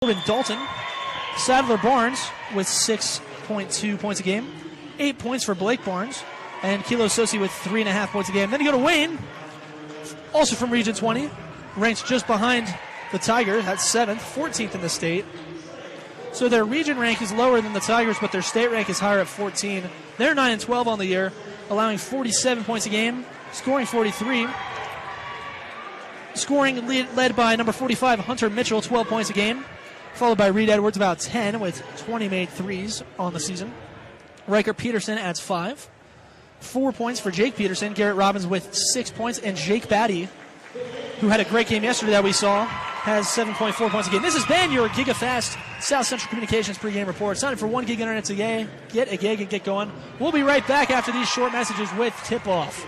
Dalton. Sadler Barnes with 6.2 points a game. 8 points for Blake Barnes. And Kilo Sosi with 3.5 points a game. Then you go to Wayne, also from Region 20. Ranks just behind the Tigers at 7th, 14th in the state. So their region rank is lower than the Tigers, but their state rank is higher at 14. They're 9-12 on the year, allowing 47 points a game, scoring 43. Scoring led by number 45, Hunter Mitchell, 12 points a game. Followed by Reed Edwards, about 10, with 20 made threes on the season. Riker Peterson adds 5. 4 points for Jake Peterson. Garrett Robbins with 6 points. And Jake Batty, who had a great game yesterday that we saw, has 7.4 points a game. This has been your GigaFast South Central Communications pregame report. Sign up for 1 gig internet today. Get a gig and get going. We'll be right back after these short messages with tip-off.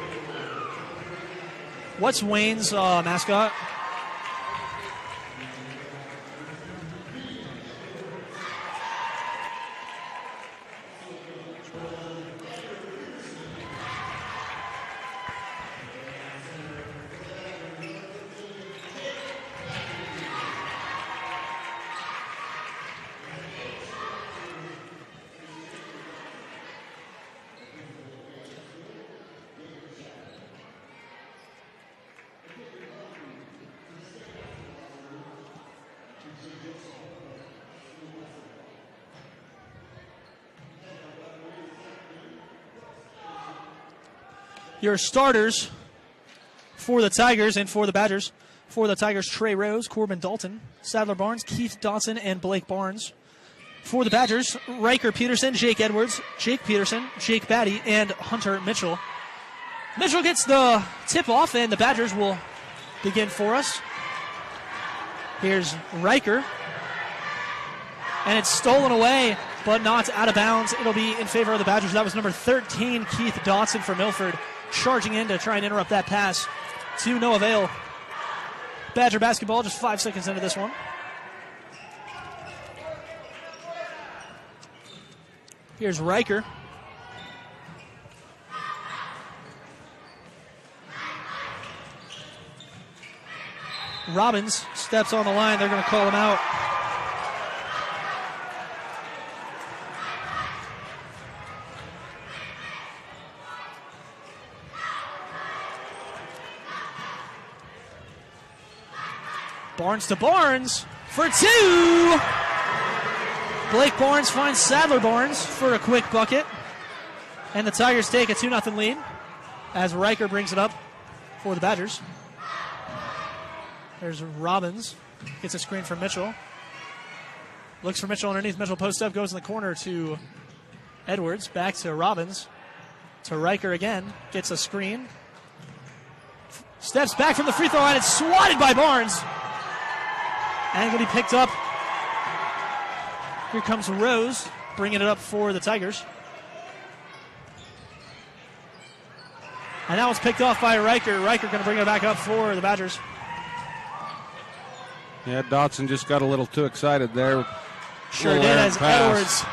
What's Wayne's mascot? Your starters for the Tigers and for the Badgers. For the Tigers, Trey Rose, Corbin Dalton, Sadler Barnes, Keith Dotson, and Blake Barnes. For the Badgers, Riker Peterson, Jake Edwards, Jake Peterson, Jake Batty, and Hunter Mitchell. Mitchell gets the tip-off, and the Badgers will begin for us. Here's Riker. And it's stolen away, but not out of bounds. It'll be in favor of the Badgers. That was number 13, Keith Dotson for Milford, charging in to try and interrupt that pass to no avail. Badger basketball just 5 seconds into this one. Here's Riker. Robbins steps on the line. They're going to call him out. Barnes to Barnes for 2. Blake Barnes finds Sadler Barnes for a quick bucket. And the Tigers take a 2-0 lead as Riker brings it up for the Badgers. There's Robbins. Gets a screen from Mitchell. Looks for Mitchell underneath. Mitchell post up, goes in the corner to Edwards. Back to Robbins. To Riker again. Gets a screen. Steps back from the free throw line. It's swatted by Barnes. And going to be picked up. Here comes Rose, bringing it up for the Tigers. And that was picked off by Riker. Riker going to bring it back up for the Badgers. Yeah, Dotson just got a little too excited there. Sure did, as Edwards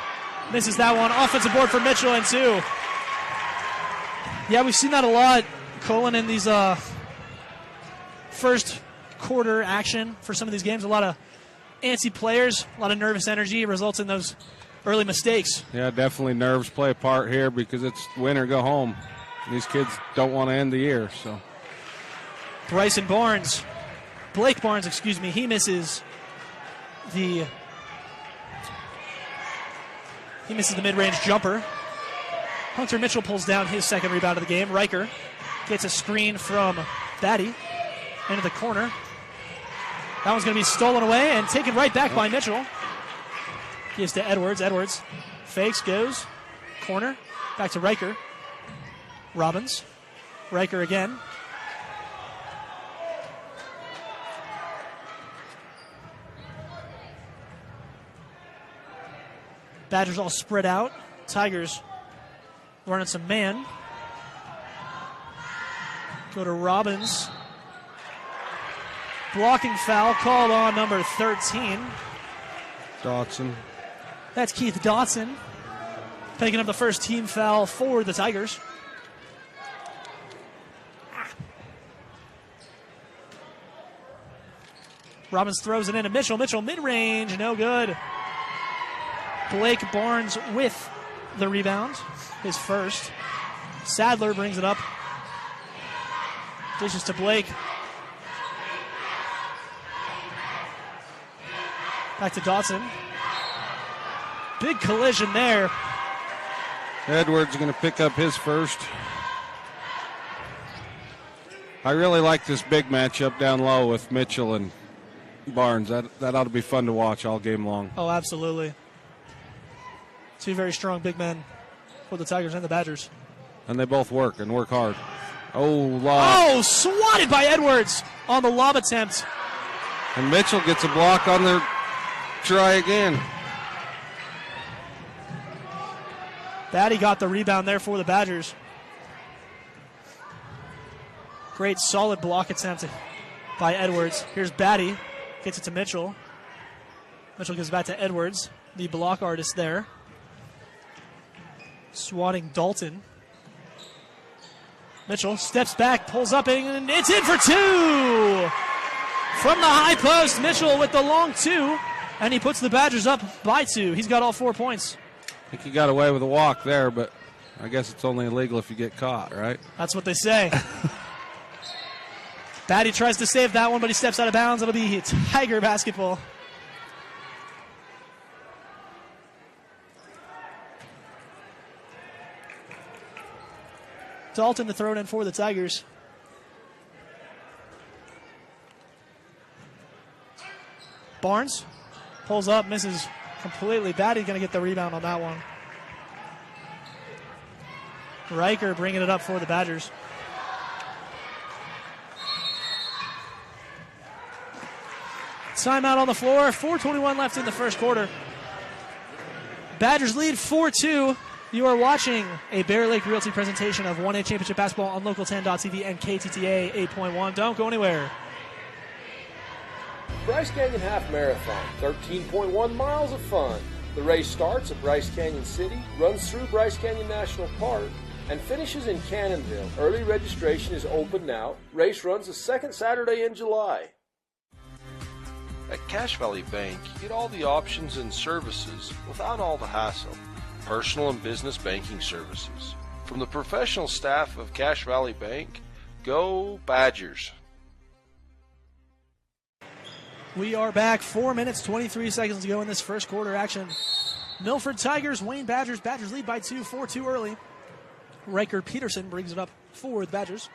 misses that one. Offensive board for Mitchell and 2. Yeah, we've seen that a lot, Colin, in these first quarter action for some of these games. A lot of antsy players, a lot of nervous energy results in those early mistakes. Yeah, definitely nerves play a part here because it's win or go home. These kids don't want to end the year. So Blake Barnes, he misses the mid-range jumper. Hunter Mitchell pulls down his second rebound of the game. Riker gets a screen from Batty into the corner. That one's going to be stolen away and taken right back by Mitchell. Gives to Edwards. Edwards fakes, goes, corner, back to Riker. Robbins. Riker again. Badgers all spread out. Tigers running some man. Go to Robbins. Blocking foul called on number 13. Dotson. That's Keith Dotson picking up the first team foul for the Tigers. Robbins throws it into Mitchell. Mitchell mid-range, no good. Blake Barnes with the rebound, his first. Sadler brings it up. Dishes to Blake. Back to Dotson. Big collision there. Edwards going to pick up his first. I really like this big matchup down low with Mitchell and Barnes. That ought to be fun to watch all game long. Oh, absolutely. Two very strong big men for the Tigers and the Badgers. And they both work hard. Oh, lob. Oh, swatted by Edwards on the lob attempt. And Mitchell gets a block on their try again. Batty got the rebound there for the Badgers. Great solid block attempt by Edwards. Here's Batty. Gets it to Mitchell. Mitchell gives it back to Edwards, the block artist there. Swatting Dalton. Mitchell steps back, pulls up, and it's in for two! From the high post, Mitchell with the long two, and he puts the Badgers up by two. He's got all 4 points. I think he got away with a walk there, but I guess it's only illegal if you get caught, right? That's what they say. Batty tries to save that one, but he steps out of bounds. It'll be Tiger basketball. Dalton to throw it in for the Tigers. Barnes pulls up, misses completely. Batty going to get the rebound on that one. Riker bringing it up for the Badgers. Timeout on the floor. 4:21 left in the first quarter. Badgers lead 4-2. You are watching a Bear Lake Realty presentation of 1A Championship Basketball on Local10.tv and KTTA 8.1. Don't go anywhere. Bryce Canyon Half Marathon, 13.1 miles of fun. The race starts at Bryce Canyon City, runs through Bryce Canyon National Park, and finishes in Cannonville. Early registration is open now. Race runs the second Saturday in July. At Cache Valley Bank, you get all the options and services without all the hassle. Personal and business banking services. From the professional staff of Cache Valley Bank, go Badgers. We are back. 4 minutes, 23 seconds to go in this first quarter action. Milford Tigers, Wayne Badgers. Badgers lead by 2, 4-2 early. Riker Peterson brings it up for the Badgers.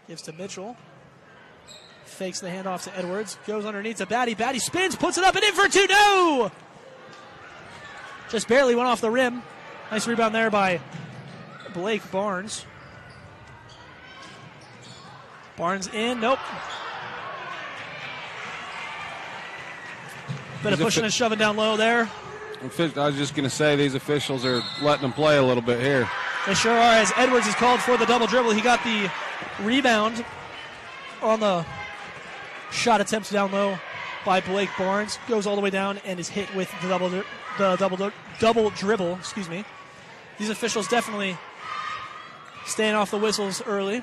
Gives to Mitchell. Fakes the handoff to Edwards. Goes underneath to Batty. Batty spins, puts it up and in for two. No! Just barely went off the rim. Nice rebound there by Blake Barnes. Barnes in. Nope. Bit of pushing and shoving down low there. I was just going to say, these officials are letting them play a little bit here. They sure are, as Edwards is called for the double dribble. He got the rebound on the shot attempts down low by Blake Barnes. Goes all the way down and is hit with the double dribble. Excuse me. These officials definitely staying off the whistles early.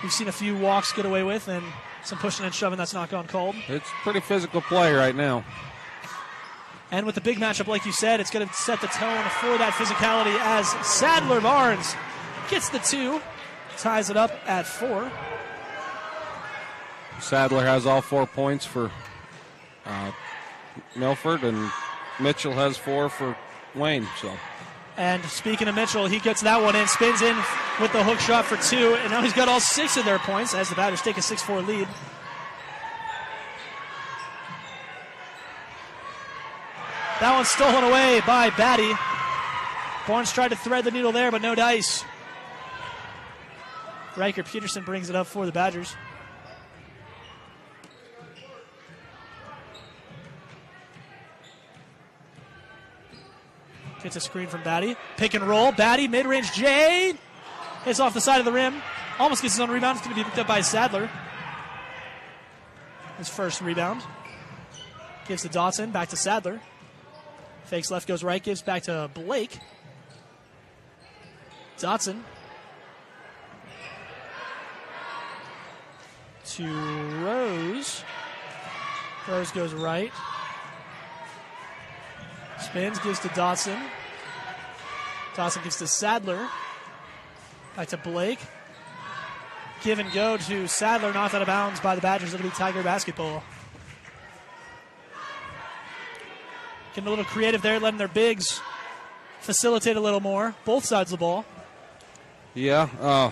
We've seen a few walks get away with and some pushing and shoving that's not gone called. It's pretty physical play right now. And with the big matchup, like you said, it's going to set the tone for that physicality as Sadler Barnes gets the two, ties it up at 4. Sadler has all 4 points for Milford, and Mitchell has 4 for Wayne. So. And speaking of Mitchell, he gets that one in, spins in with the hook shot for 2, and now he's got all 6 of their points as the Badgers take a 6-4 lead. That one's stolen away by Batty. Barnes tried to thread the needle there, but no dice. Riker Peterson brings it up for the Badgers. Gets a screen from Batty. Pick and roll. Batty, mid-range J. Hits off the side of the rim. Almost gets his own rebound. It's going to be picked up by Sadler. His first rebound. Gives to Dawson. Back to Sadler. Fakes left, goes right. Gives back to Blake. Dotson. to Rose. Rose goes right. Spins, gives to Dotson. Dotson gives to Sadler. Back to Blake. Give and go to Sadler, knocked out of bounds by the Badgers. It'll be Tiger basketball. Getting a little creative there, letting their bigs facilitate a little more. Both sides of the ball. Yeah,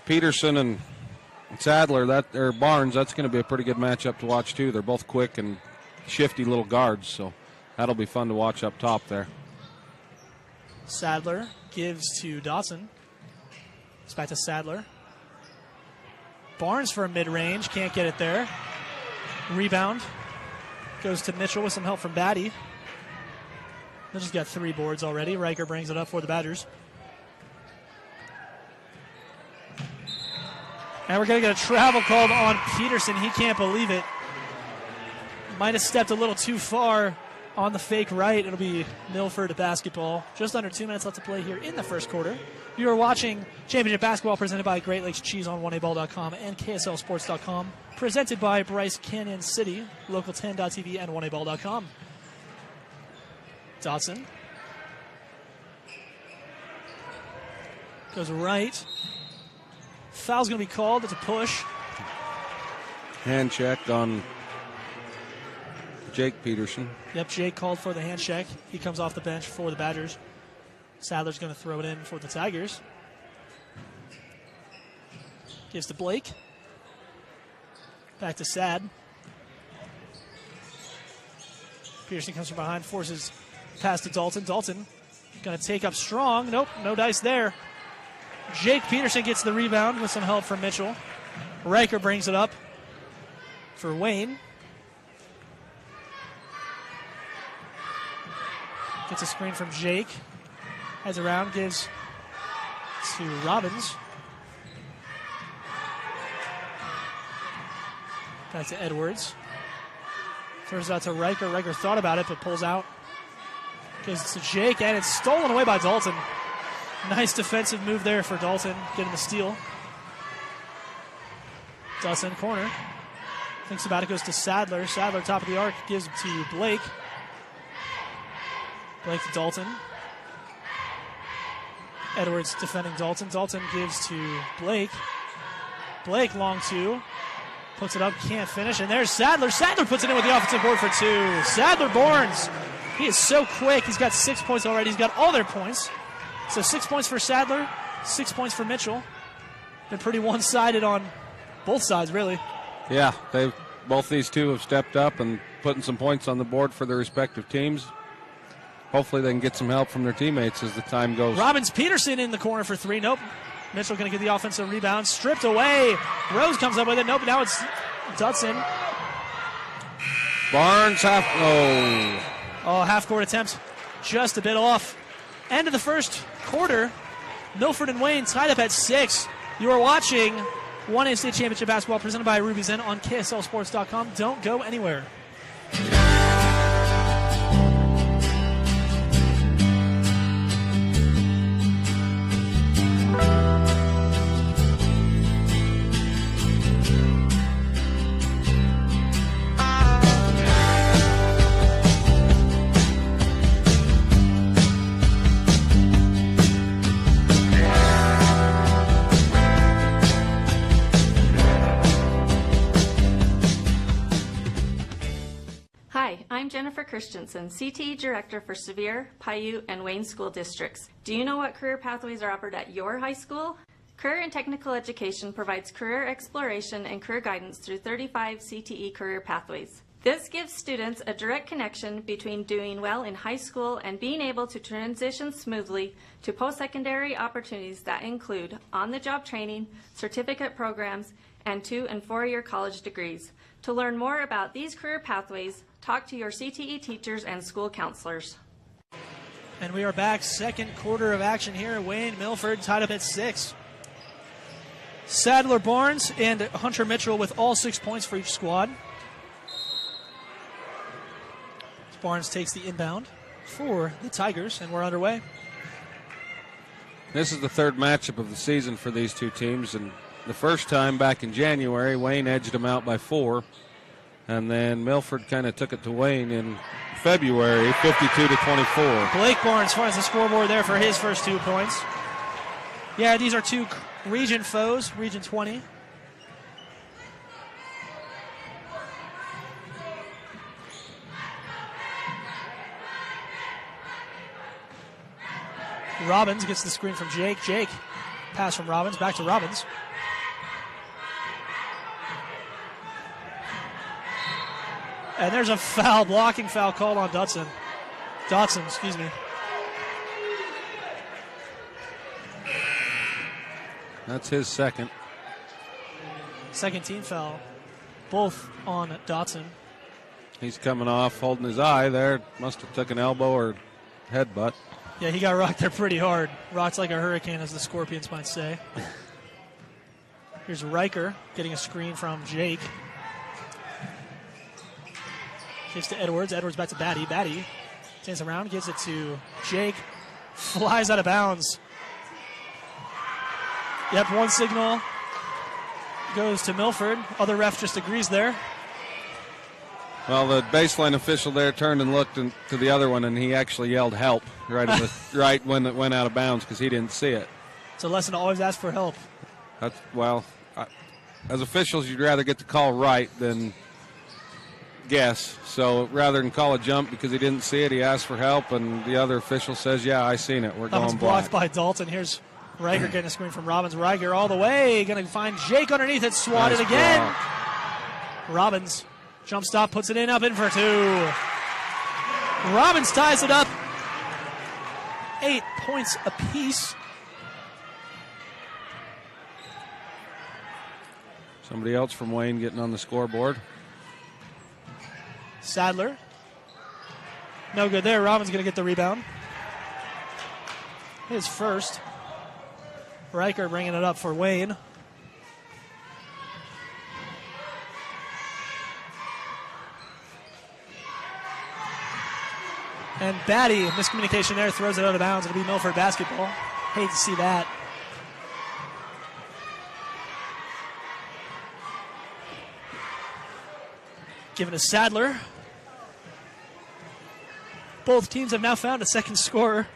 Peterson and Sadler, or Barnes, that's going to be a pretty good matchup to watch, too. They're both quick and shifty little guards, so that'll be fun to watch up top there. Sadler gives to Dotson. It's back to Sadler. Barnes for a mid-range, can't get it there. Rebound goes to Mitchell with some help from Batty. Mitchell's got 3 boards already. Riker brings it up for the Badgers. And we're going to get a travel called on Peterson. He can't believe it. Might have stepped a little too far on the fake right. It'll be Milford basketball. Just under 2 minutes left to play here in the first quarter. You are watching Championship Basketball presented by Great Lakes Cheese on 1aball.com and KSLSports.com. Presented by Bryce Canyon City, Local 10.tv and 1aball.com. Dotson goes right. Foul's going to be called. It's a push. Hand check on Jake Peterson. Yep, Jake called for the hand check. He comes off the bench for the Badgers. Sadler's going to throw it in for the Tigers. Gives to Blake. Back to Sad. Peterson comes from behind, forces pass to Dalton. Dalton going to take up strong. Nope, no dice there. Jake Peterson gets the rebound with some help from Mitchell. Riker brings it up for Wayne. Gets a screen from Jake. Heads around, gives to Robbins. Back to Edwards. Throws out to Riker. Riker thought about it, but pulls out. Gives to Jake, and it's stolen away by Dalton. Nice defensive move there for Dalton, getting the steal. Dotson corner. Thinks about it, goes to Sadler. Sadler, top of the arc, gives to Blake. Blake to Dalton. Edwards defending Dalton. Dalton gives to Blake. Blake, long 2. Puts it up, can't finish. And there's Sadler. Sadler puts it in with the offensive board for 2. Sadler Barnes. He is so quick. He's got 6 points already. He's got all their points. So 6 points for Sadler, 6 points for Mitchell. Been pretty one-sided on both sides, really. Yeah, both these two have stepped up and putting some points on the board for their respective teams. Hopefully they can get some help from their teammates as the time goes. Robbins Peterson in the corner for 3. Nope. Mitchell going to get the offensive rebound. Stripped away. Rose comes up with it. Nope. Now it's Dotson. Barnes half-court attempt. Just a bit off. End of the first quarter. Milford and Wayne tied up at 6. You are watching 1A State Championship Basketball presented by Ruby's Inn on KSLSports.com. Don't go anywhere. I'm Jennifer Christensen, CTE Director for Sevier, Paiute, and Wayne School Districts. Do you know what career pathways are offered at your high school? Career and Technical Education provides career exploration and career guidance through 35 CTE career pathways. This gives students a direct connection between doing well in high school and being able to transition smoothly to post-secondary opportunities that include on-the-job training, certificate programs, and 2- and 4-year college degrees. To learn more about these career pathways, talk to your CTE teachers and school counselors. And we are back, second quarter of action here. Wayne Milford tied up at 6. Sadler Barnes and Hunter Mitchell with all 6 points for each squad. Barnes takes the inbound for the Tigers, and we're underway. This is the third matchup of the season for these two teams, and the first time back in January. Wayne edged him out by 4. And then Milford kind of took it to Wayne in February, 52-24. Blake Barnes finds the scoreboard there for his first 2 points. Yeah, these are 2 region foes, Region 20. Robbins gets the screen from Jake. Jake, pass from Robbins, back to Robbins. And there's a foul, blocking foul called on Dotson. Dotson, excuse me. That's his second. Second team foul, both on Dotson. He's coming off, holding his eye there. Must have took an elbow or headbutt. Yeah, he got rocked there pretty hard. Rocked like a hurricane, as the Scorpions might say. Here's Riker getting a screen from Jake. Gives to Edwards. Edwards back to Batty. Batty stands around, gives it to Jake. Flies out of bounds. Yep, one signal goes to Milford. Other ref just agrees there. Well, the baseline official there turned and looked to the other one, and he actually yelled help right when it went out of bounds because he didn't see it. It's a lesson to always ask for help. As officials, you'd rather get the call right than guess. So rather than call a jump because he didn't see it, he asked for help, and the other official says, yeah, I seen it. We're that going one's black. blocked by Dalton. Here's Riker getting a screen from Robbins. Riker all the way. Going to find Jake underneath it. Swatted Nice again. block. Robbins. Jump stop, puts it up in for 2. Robbins ties it up. 8 points apiece. Somebody else from Wayne getting on the scoreboard. Sadler. No good there. Robbins going to get the rebound. His first. Riker bringing it up for Wayne. And Batty, miscommunication there, throws it out of bounds. It'll be Milford basketball. Hate to see that. Given to Sadler. Both teams have now found a second scorer.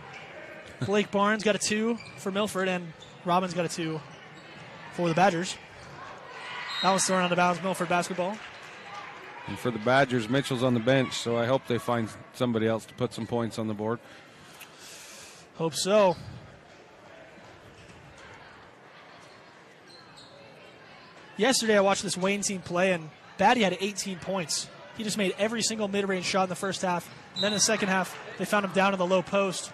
Blake Barnes got a 2 for Milford, and Robbins got a 2 for the Badgers. That was thrown out of bounds, Milford basketball. And for the Badgers, Mitchell's on the bench, so I hope they find somebody else to put some points on the board. Hope so. Yesterday I watched this Wayne team play, and Batty had 18 points. He just made every single mid-range shot in the first half. And then in the second half, they found him down in the low post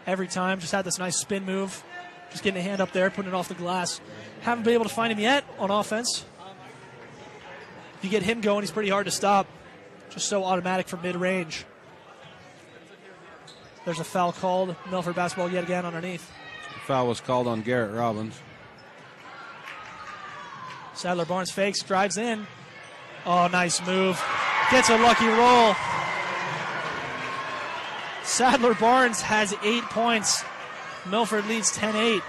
every time. Just had this nice spin move. Just getting a hand up there, putting it off the glass. Haven't been able to find him yet on offense. If you get him going, he's pretty hard to stop. Just so automatic from mid-range. There's a foul called. Milford basketball yet again underneath. The foul was called on Garrett Robbins. Sadler Barnes fakes, drives in. Oh, nice move. Gets a lucky roll. Sadler Barnes has 8 points. Milford leads 10-8.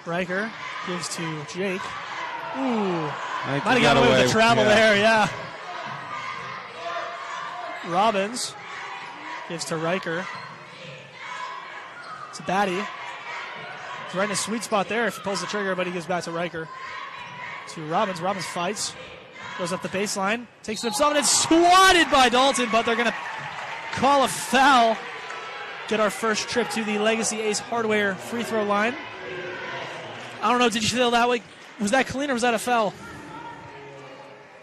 Riker gives to Jake. Ooh. Might have got away with the travel there, yeah. Robbins gives to Riker. It's Batty. He's right in a sweet spot there if he pulls the trigger, but he gives back to Riker. To Robbins. Robbins fights. Goes up the baseline. Takes it himself, and it's swatted by Dalton, but they're going to call a foul. Get our first trip to the Legacy Ace Hardware free throw line. I don't know, did you feel that way? Was that clean or was that a foul?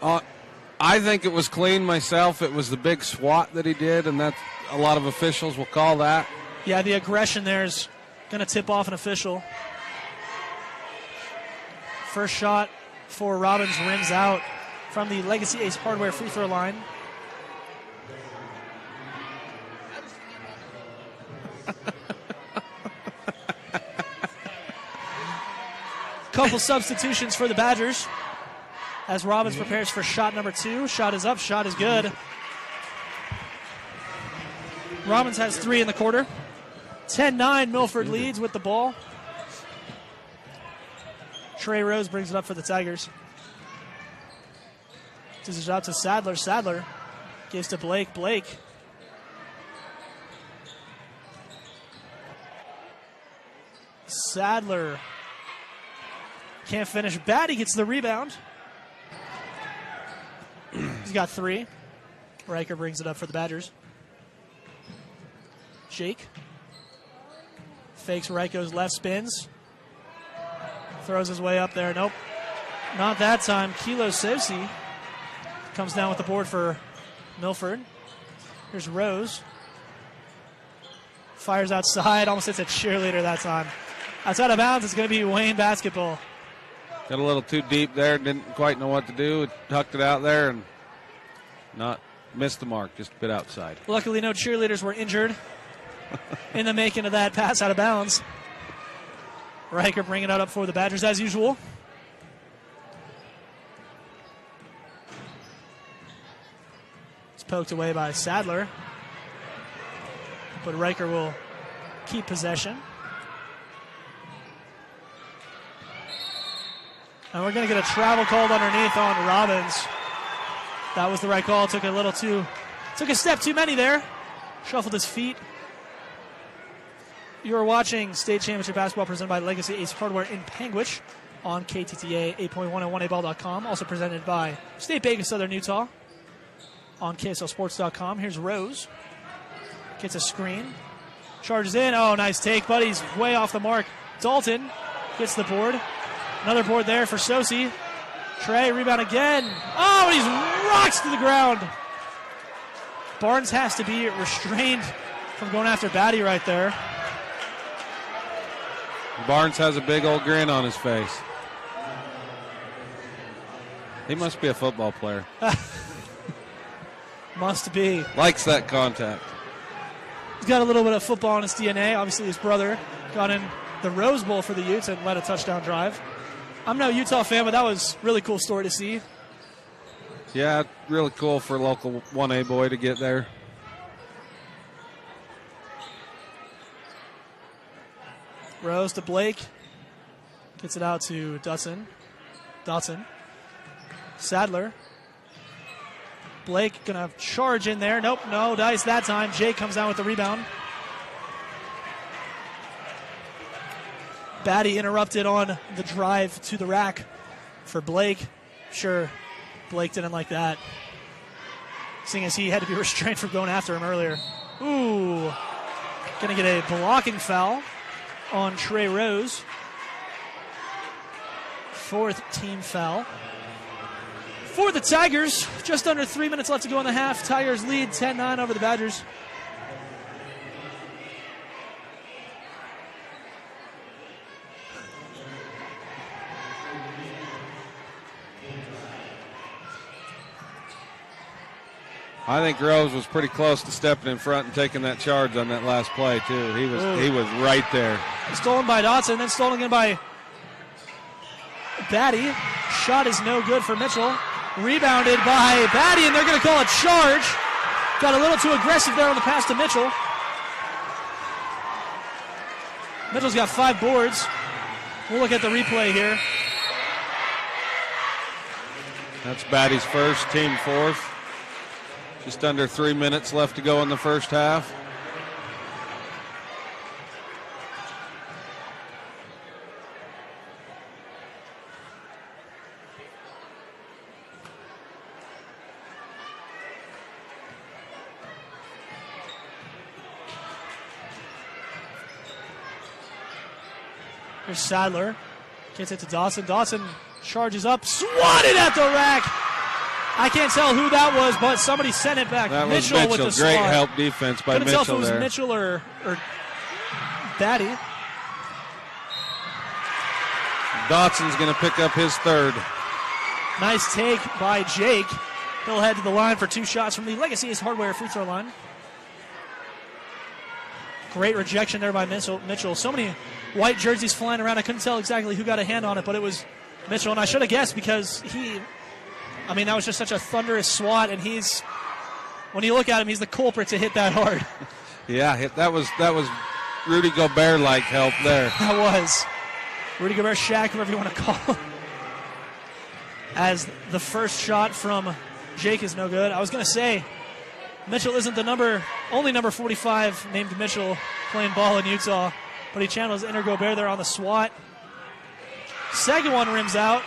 I think it was clean myself. It was the big swat that he did, and that's a lot of officials will call that. Yeah, the aggression there is going to tip off an official. First shot for Robbins rims out from the Legacy Ace Hardware free throw line. Couple substitutions for the Badgers as Robbins prepares for shot number 2. Shot is up, shot is good. Robbins has 3 in the quarter. 10-9, Milford leads with the ball. Trey Rose brings it up for the Tigers. This it out to Sadler. Sadler gives to Blake. Blake. Sadler can't finish. Batty gets the rebound. He's got 3. Riker brings it up for the Badgers. Jake fakes Riker's left, spins. Throws his way up there. Nope. Not that time. Kilo Sosi comes down with the board for Milford. Here's Rose. Fires outside. Almost hits a cheerleader that time. Outside of bounds, it's going to be Wayne basketball. Got a little too deep there. Didn't quite know what to do. Tucked it out there and not missed the mark. Just a bit outside. Luckily, no cheerleaders were injured in the making of that pass out of bounds. Riker bringing it up for the Badgers as usual. It's poked away by Sadler. But Riker will keep possession. And we're going to get a travel called underneath on Robbins. That was the right call. Took a step too many there. Shuffled his feet. You are watching State Championship Basketball presented by Legacy Ace Hardware in Panguitch on KTTA 8.1 and 1aball.com. Also presented by State Bank of Southern Utah on KSLSports.com. Here's Rose. Gets a screen. Charges in. Oh, nice take, but he's way off the mark. Dalton gets the board. Another board there for Sosi. Trey, rebound again. Oh, and he's rocks to the ground. Barnes has to be restrained from going after Batty right there. Barnes has a big old grin on his face. He must be a football player. Must be. Likes that contact. He's got a little bit of football in his DNA. Obviously, his brother got in the Rose Bowl for the Utes and led a touchdown drive. I'm no Utah fan, but that was a really cool story to see. Yeah, really cool for a local 1A boy to get there. Rose to Blake. Gets it out to Dotson. Sadler. Blake going to charge in there. Nope, no dice that time. Jake comes down with the rebound. Batty interrupted on the drive to the rack for Blake. Sure, Blake didn't like that, seeing as he had to be restrained from going after him earlier. Ooh, going to get a blocking foul on Trey Rose. 4th team foul for the Tigers. Just under 3 minutes left to go in the half. Tigers lead 10-9 over the Badgers. I think Rose was pretty close to stepping in front and taking that charge on that last play too. He was right there. Stolen by Dotson, then stolen again by Batty. Shot is no good for Mitchell. Rebounded by Batty, and they're going to call a charge. Got a little too aggressive there on the pass to Mitchell. Mitchell's got 5 boards. We'll look at the replay here. That's Batty's first, team 4th. Just under 3 minutes left to go in the first half. Here's Sadler. Gets it to Dawson. Dawson charges up. Swatted at the rack. I can't tell who that was, but somebody sent it back. That Mitchell was Mitchell. with the Great swat. help defense by Couldn't Mitchell tell if it was there. Mitchell or Batty. Dotson's going to pick up his 3rd. Nice take by Jake. He'll head to the line for 2 shots from the Legacy Ace Hardware free throw line. Great rejection there by Mitchell. So many white jerseys flying around. I couldn't tell exactly who got a hand on it, but it was Mitchell. And I should have guessed because that was just such a thunderous swat. And when you look at him, he's the culprit to hit that hard. Yeah, that was Rudy Gobert-like help there. That was Rudy Gobert, Shaq, whatever you want to call him. As the first shot from Jake is no good. I was going to say, Mitchell isn't the only number 45 named Mitchell playing ball in Utah, but he channels inner Gobert there on the swat. Second one rims out.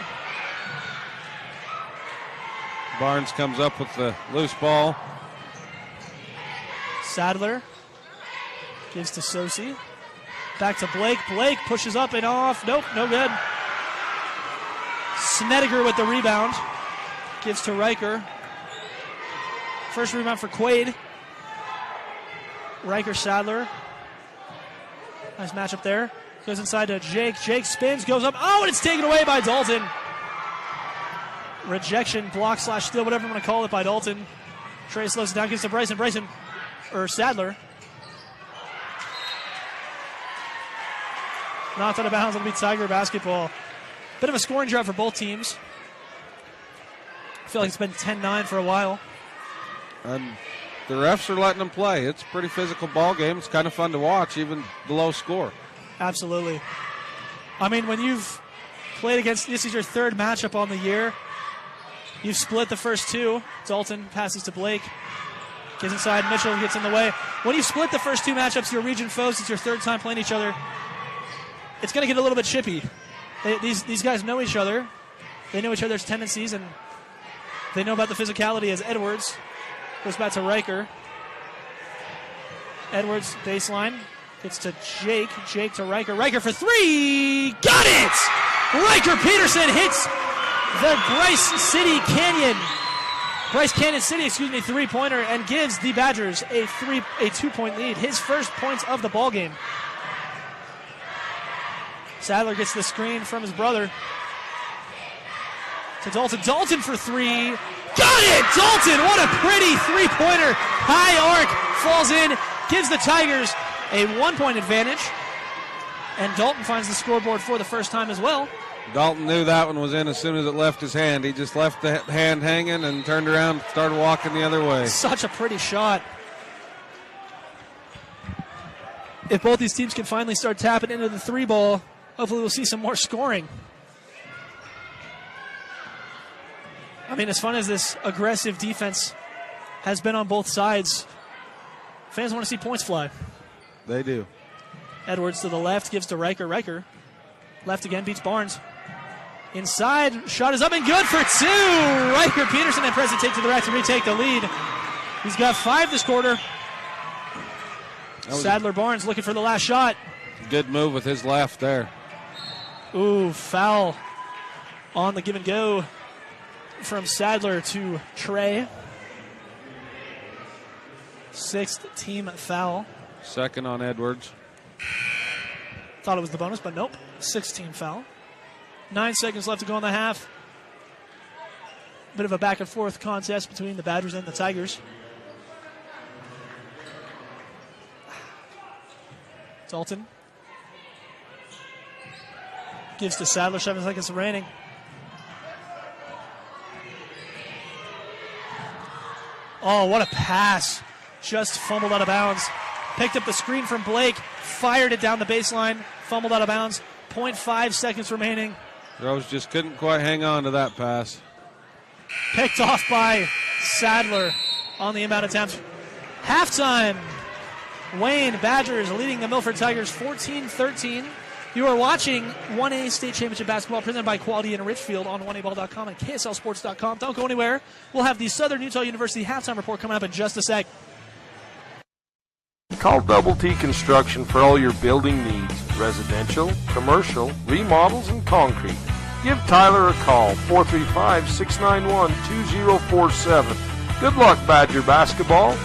Barnes comes up with the loose ball. Sadler gives to Sosi. Back to Blake. Blake pushes up and off. Nope, no good. Snedeker with the rebound. Gives to Riker. First rebound for Quaid. Riker, Sadler. Nice matchup there. Goes inside to Jake. Jake spins, goes up. Oh, and it's taken away by Dalton. Rejection, block / steal, whatever you want to call it, by Dalton. Trey slows it down, gives to Bryson. Or Sadler. Knocked out of bounds. It'll be Tiger basketball. Bit of a scoring drought for both teams. I feel like it's been 10-9 for a while. And the refs are letting them play. It's a pretty physical ball game. It's kind of fun to watch, even the low score. Absolutely. I mean, when you've played against, this is your third matchup on the year. You've split the first two. Dalton passes to Blake. Gets inside. Mitchell gets in the way. When you split the first two matchups, your region foes, it's your third time playing each other. It's going to get a little bit chippy. These guys know each other. They know each other's tendencies, and they know about the physicality as Edwards goes back to Riker. Edwards, baseline. Gets to Jake. Jake to Riker. Riker for three. Got it! Riker Peterson hits the Bryce Canyon City, three-pointer, and gives the Badgers a 2-point lead. His first points of the ball game. Sadler gets the screen from his brother. To Dalton. Dalton for three. Got it! Dalton, what a pretty three-pointer. High arc, falls in, gives the Tigers a 1-point advantage. And Dalton finds the scoreboard for the first time as well. Dalton knew that one was in as soon as it left his hand. He just left the hand hanging and turned around and started walking the other way. Such a pretty shot. If both these teams can finally start tapping into the three ball, hopefully we'll see some more scoring. I mean, as fun as this aggressive defense has been on both sides, fans want to see points fly. They do. Edwards to the left, gives to Riker. Riker, left again, beats Barnes. Inside, shot is up and good for two. Riker Peterson and President take to the rack to retake the lead. He's got 5 this quarter. Sadler Barnes looking for the last shot. Good move with his left there. Ooh, foul on the give and go from Sadler to Trey. 6th team foul. Second on Edwards. Thought it was the bonus, but nope. 6th team foul. 9 seconds left to go in the half. Bit of a back and forth contest between the Badgers and the Tigers. Dalton gives to Sadler. 7 seconds remaining. Oh, what a pass. Just fumbled out of bounds. Picked up the screen from Blake. Fired it down the baseline. Fumbled out of bounds. 0.5 seconds remaining. Rose just couldn't quite hang on to that pass. Picked off by Sadler on the inbound attempt. Halftime. Wayne Badgers leading the Milford Tigers 14-13. You are watching 1A State Championship Basketball presented by Quality in Richfield on 1aball.com and KSLSports.com. Don't go anywhere. We'll have the Southern Utah University halftime report coming up in just a sec. Call Double T Construction for all your building needs, residential, commercial, remodels, and concrete. Give Tyler a call, 435-691-2047. Good luck, Badger basketball.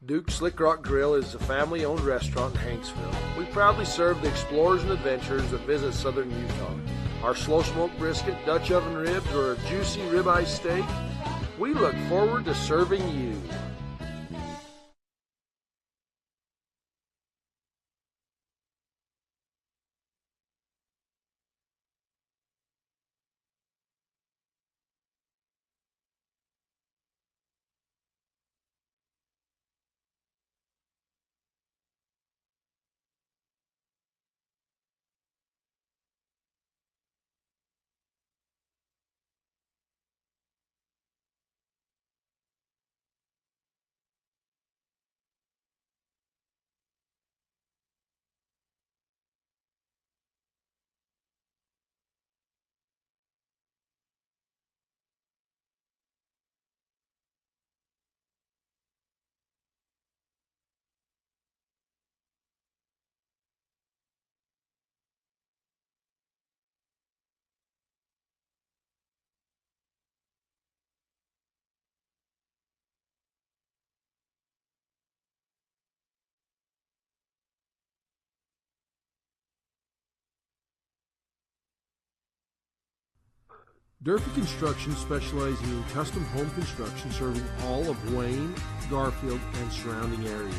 Duke Slick Rock Grill is a family-owned restaurant in Hanksville. We proudly serve the explorers and adventurers that visit southern Utah. Our slow-smoked brisket, Dutch oven ribs, or a juicy ribeye steak, we look forward to serving you. Durfee Construction specializes in custom home construction serving all of Wayne, Garfield, and surrounding areas.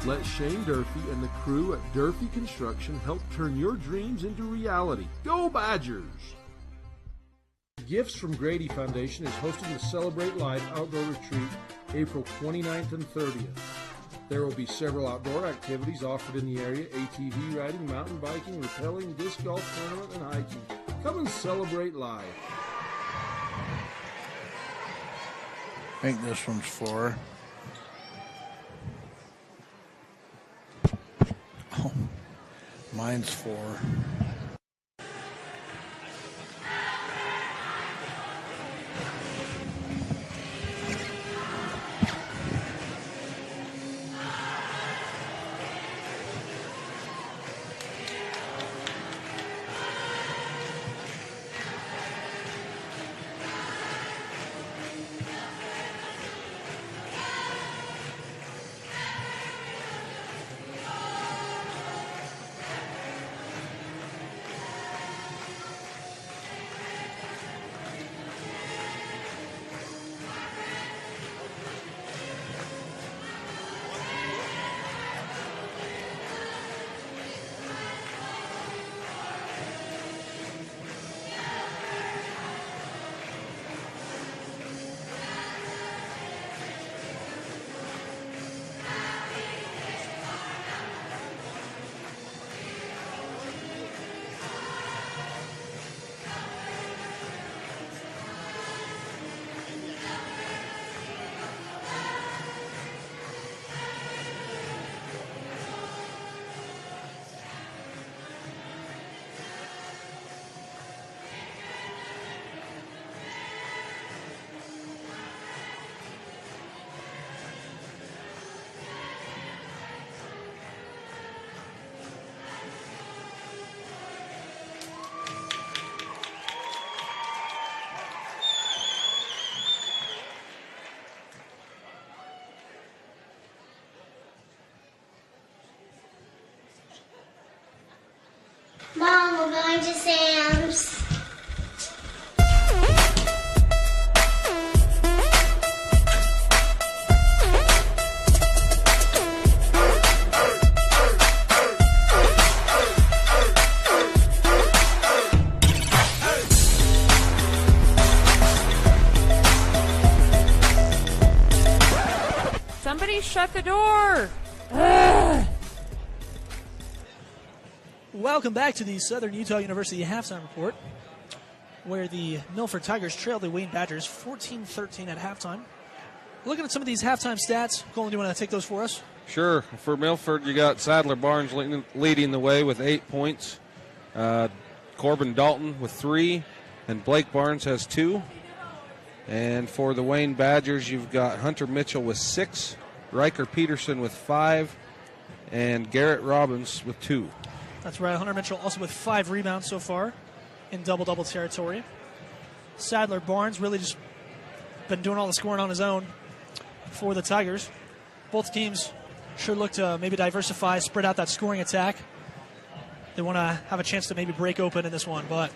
Let Shane Durfee and the crew at Durfee Construction help turn your dreams into reality. Go Badgers! Gifts from Grady Foundation is hosting the Celebrate Life Outdoor Retreat April 29th and 30th. There will be several outdoor activities offered in the area: ATV riding, mountain biking, rappelling, disc golf tournament, and hiking. Come and celebrate life. I think this one's 4. Oh, mine's 4. Mom, we're going to Sam's. Somebody shut the door. Welcome back to the Southern Utah University halftime report, where the Milford Tigers trailed the Wayne Badgers 14-13 at halftime. Looking at some of these halftime stats, Colin, do you want to take those for us? Sure. For Milford, you got Sadler Barnes leading the way with 8 points. Corbin Dalton with 3, and Blake Barnes has 2. And for the Wayne Badgers, you've got Hunter Mitchell with 6, Riker Peterson with 5, and Garrett Robbins with 2. That's right. Hunter Mitchell also with 5 rebounds so far in double-double territory. Sadler Barnes really just been doing all the scoring on his own for the Tigers. Both teams should look to maybe diversify, spread out that scoring attack. They want to have a chance to maybe break open in this one. But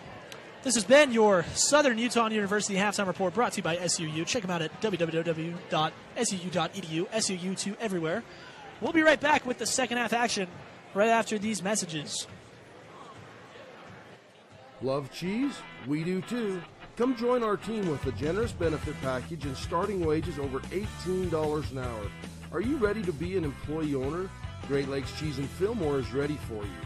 this has been your Southern Utah University halftime report, brought to you by SUU. Check them out at www.suu.edu. SUU to everywhere. We'll be right back with the second half action right after these messages. Love cheese? We do too. Come join our team with a generous benefit package and starting wages over $18 an hour. Are you ready to be an employee owner? Great Lakes Cheese in Fillmore is ready for you.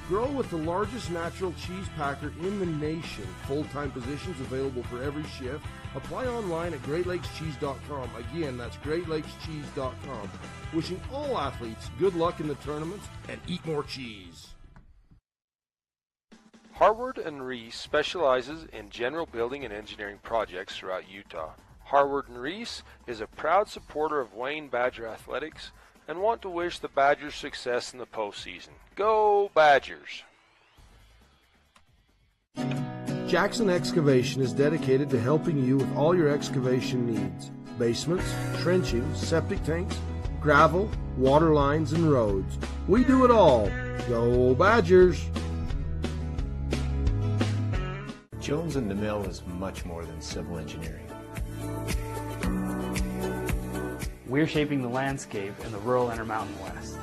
Grow with the largest natural cheese packer in the nation. Full-time positions available for every shift. Apply online at GreatLakesCheese.com. Again, that's GreatLakesCheese.com. Wishing all athletes good luck in the tournaments and eat more cheese. Harward and Reese specializes in general building and engineering projects throughout Utah. Harward and Reese is a proud supporter of Wayne Badger athletics and want to wish the Badgers success in the postseason. Go Badgers! Jackson Excavation is dedicated to helping you with all your excavation needs. Basements, trenching, septic tanks, gravel, water lines, and roads. We do it all. Go Badgers! Jones and DeMille is much more than civil engineering. We're shaping the landscape in the rural Intermountain West.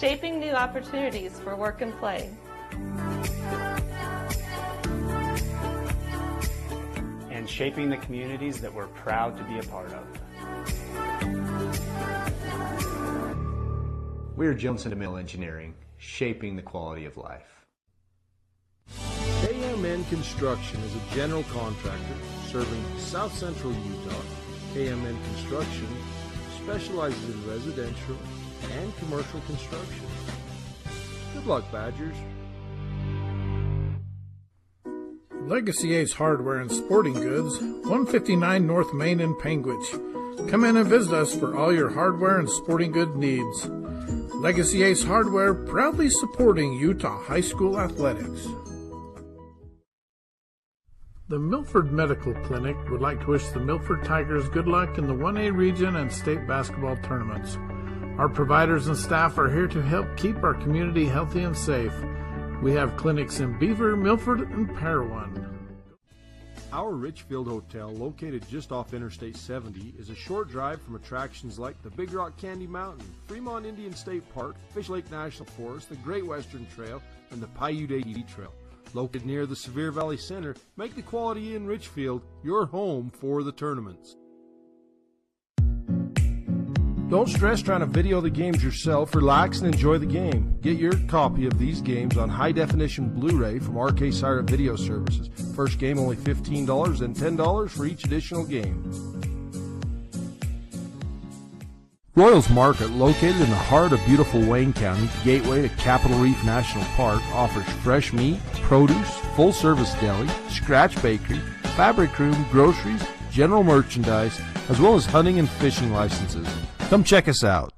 Shaping new opportunities for work and play. And shaping the communities that we're proud to be a part of. We're Jones and DeMille Engineering, shaping the quality of life. KMN Construction is a general contractor serving South Central Utah. KMN Construction specializes in residential and commercial construction. Good luck, Badgers. Legacy Ace Hardware and Sporting Goods, 159 North Main in Panguitch. Come in and visit us for all your hardware and sporting good needs. Legacy Ace Hardware, proudly supporting Utah high school athletics. The Milford Medical Clinic would like to wish the Milford Tigers good luck in the 1A region and state basketball tournaments. Our providers and staff are here to help keep our community healthy and safe. We have clinics in Beaver, Milford, and Parowan. Our Richfield Hotel, located just off Interstate 70, is a short drive from attractions like the Big Rock Candy Mountain, Fremont Indian State Park, Fish Lake National Forest, the Great Western Trail, and the Paiute ATV Trail. Located near the Sevier Valley Center, make the Quality Inn Richfield your home for the tournaments. Don't stress trying to video the games yourself. Relax and enjoy the game. Get your copy of these games on high-definition Blu-ray from RK Sire Video Services. First game only $15 and $10 for each additional game. Royals Market, located in the heart of beautiful Wayne County, gateway to Capitol Reef National Park, offers fresh meat, produce, full-service deli, scratch bakery, fabric room, groceries, general merchandise, as well as hunting and fishing licenses. Come check us out.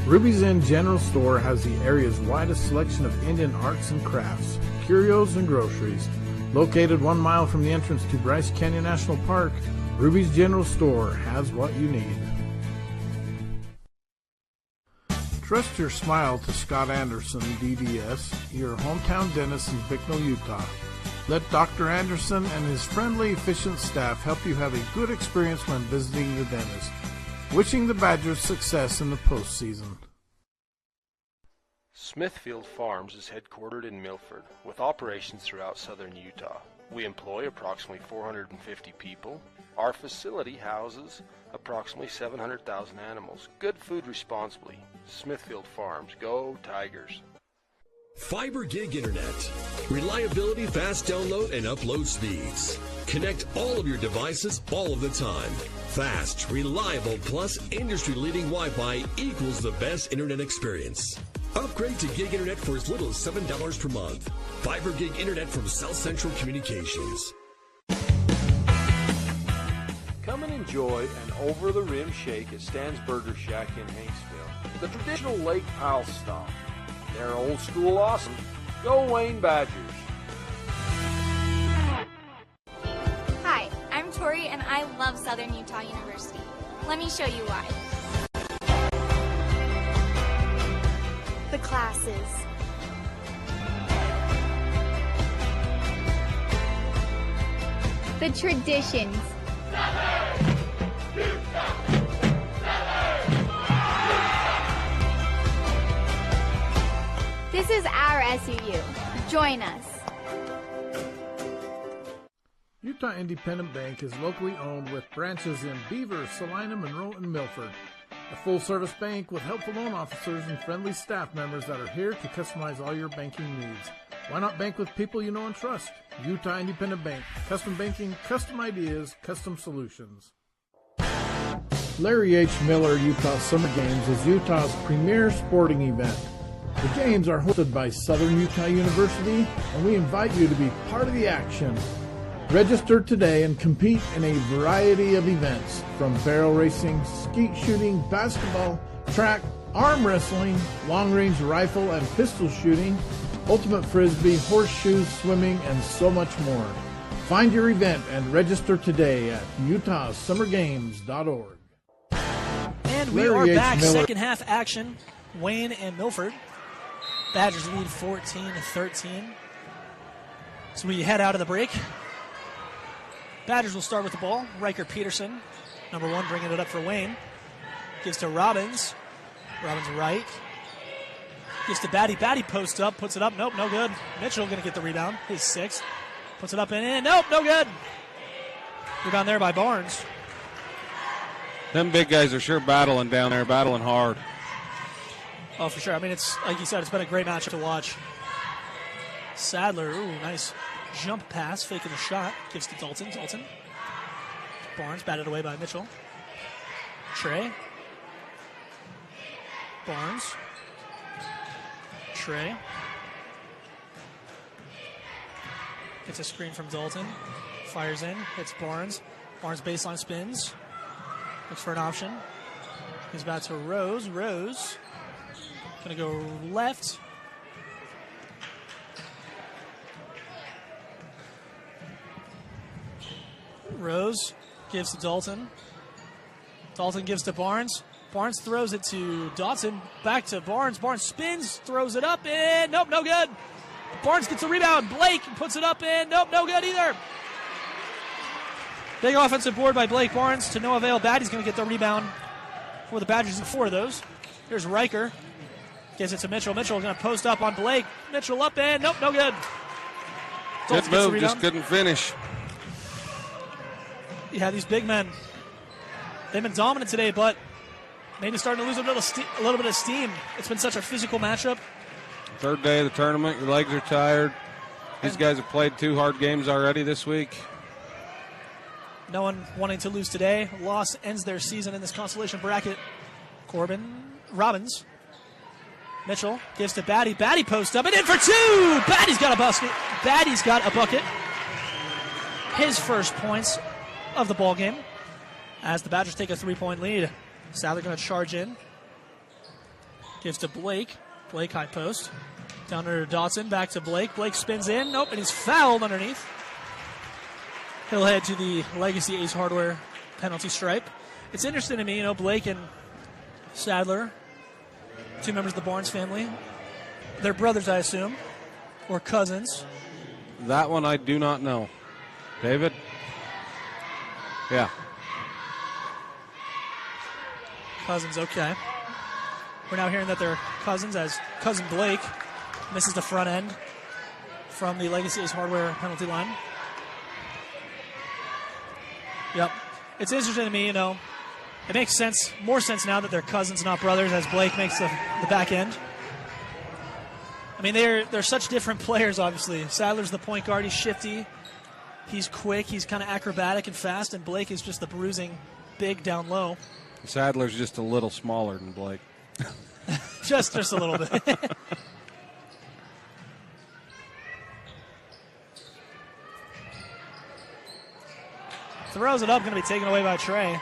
Ruby's Inn General Store has the area's widest selection of Indian arts and crafts, curios, and groceries. Located 1 mile from the entrance to Bryce Canyon National Park, Ruby's General Store has what you need. Trust your smile to Scott Anderson, DDS, your hometown dentist in Bicknell, Utah. Let Dr. Anderson and his friendly, efficient staff help you have a good experience when visiting the dentist. Wishing the Badgers success in the postseason. Smithfield Farms is headquartered in Milford, with operations throughout southern Utah. We employ approximately 450 people. Our facility houses approximately 700,000 animals. Good food responsibly. Smithfield Farms. Go Tigers. Fiber Gig Internet. Reliability, fast download, and upload speeds. Connect all of your devices all of the time. Fast, reliable, plus industry-leading Wi-Fi equals the best internet experience. Upgrade to Gig Internet for as little as $7 per month. Fiber Gig Internet from South Central Communications. Come and enjoy an over-the-rim shake at Stan's Burger Shack in Hanksville. The traditional Lake Powell style. They're old school awesome. Go Wayne Badgers. Hi, I'm Tori and I love Southern Utah University. Let me show you why. The classes. The traditions. This is our SUU. Join us. Utah Independent Bank is locally owned with branches in Beaver, Salina, Monroe, and Milford. A full-service bank with helpful loan officers and friendly staff members that are here to customize all your banking needs. Why not bank with people you know and trust? Utah Independent Bank. Custom banking, custom ideas, custom solutions. Larry H. Miller Utah Summer Games is Utah's premier sporting event. The games are hosted by Southern Utah University, and we invite you to be part of the action. Register today and compete in a variety of events, from barrel racing, skeet shooting, basketball, track, arm wrestling, long-range rifle and pistol shooting, ultimate frisbee, horseshoes, swimming, and so much more. Find your event and register today at utahsummergames.org. And we are back. Second half action. Wayne and Milford. Badgers lead 14-13. So we head out of the break. Badgers will start with the ball. Riker Peterson, number 1, bringing it up for Wayne. Gives to Robbins. Robbins right. Gives to Batty. Batty posts up, puts it up. Nope, no good. Mitchell going to get the rebound. His 6th. Puts it up and in. Nope, no good. Rebound there by Barnes. Them big guys are sure battling down there, battling hard. Oh, for sure. I mean, it's like you said, it's been a great matchup to watch. Sadler, ooh, nice jump pass, faking the shot. Gives to Dalton. Dalton. Barnes batted away by Mitchell. Trey. Barnes. Trey. Gets a screen from Dalton. Fires in. Hits Barnes. Barnes baseline spins. Looks for an option. Gives back to Rose. Rose. Gonna go left. Rose gives to Dalton. Dalton gives to Barnes. Barnes throws it to Dotson. Back to Barnes. Barnes spins, throws it up, and nope, no good. Barnes gets a rebound. Blake puts it up, and nope, no good either. Big offensive board by Blake Barnes to no avail. Batty's going to get the rebound for the Badgers in 4 of those. Here's Riker. Gives it to Mitchell. Mitchell going to post up on Blake. Mitchell up, and nope, no good. Good move, just couldn't finish. Yeah, these big men, they've been dominant today, but maybe starting to lose a little bit of steam. It's been such a physical matchup. 3rd day of the tournament, your legs are tired. These guys have played 2 hard games already this week. No one wanting to lose today. Loss ends their season in this consolation bracket. Robbins. Mitchell gives to Batty. Batty post up and in for 2. Batty's got a basket. Batty's got a bucket. His first points of the ball game as the Badgers take a 3-point lead. Sadler going to charge in. Gives to Blake. Blake high post. Down under Dotson. Back to Blake. Blake spins in. Nope, and he's fouled underneath. He'll head to the Legacy Ace Hardware penalty stripe. It's interesting to me, Blake and Sadler, 2 members of the Barnes family. They're brothers, I assume, or cousins. That one I do not know. David? Yeah. Cousins, okay. We're now hearing that they're cousins as cousin Blake misses the front end from the Legacy Ace Hardware penalty line. Yep. It's interesting to me, it makes sense, more sense now that they're cousins, not brothers, as Blake makes the back end. I mean, they're such different players, obviously. Sadler's the point guard. He's shifty. He's quick. He's kind of acrobatic and fast, and Blake is just the bruising big down low. Sadler's just a little smaller than Blake. just a little bit. Throws it up, going to be taken away by Trey.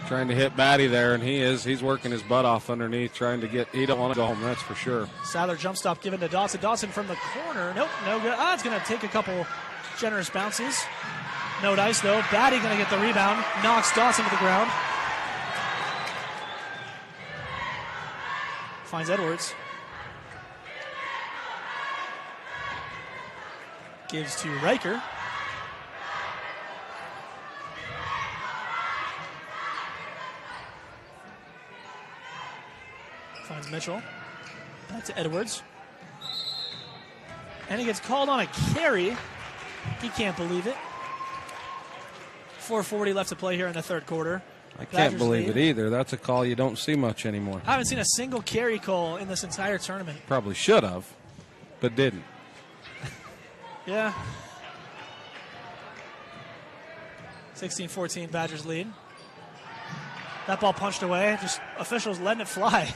Trying to hit Batty there, and he's working his butt off underneath, trying to get, he don't want to go home, that's for sure. Sadler jump stop given to Dawson. Dawson from the corner. Nope, no good. It's going to take a couple generous bounces. No dice, though. Batty going to get the rebound. Knocks Dawson to the ground. Finds Edwards. Gives to Riker. Finds Mitchell. Back to Edwards. And he gets called on a carry. He can't believe it. 4:40 left to play here in the third quarter. I can't believe it either. That's a call you don't see much anymore. I haven't seen a single carry call in this entire tournament. Probably should have, but didn't. Yeah. 16-14 Badgers lead. That ball punched away. Just officials letting it fly.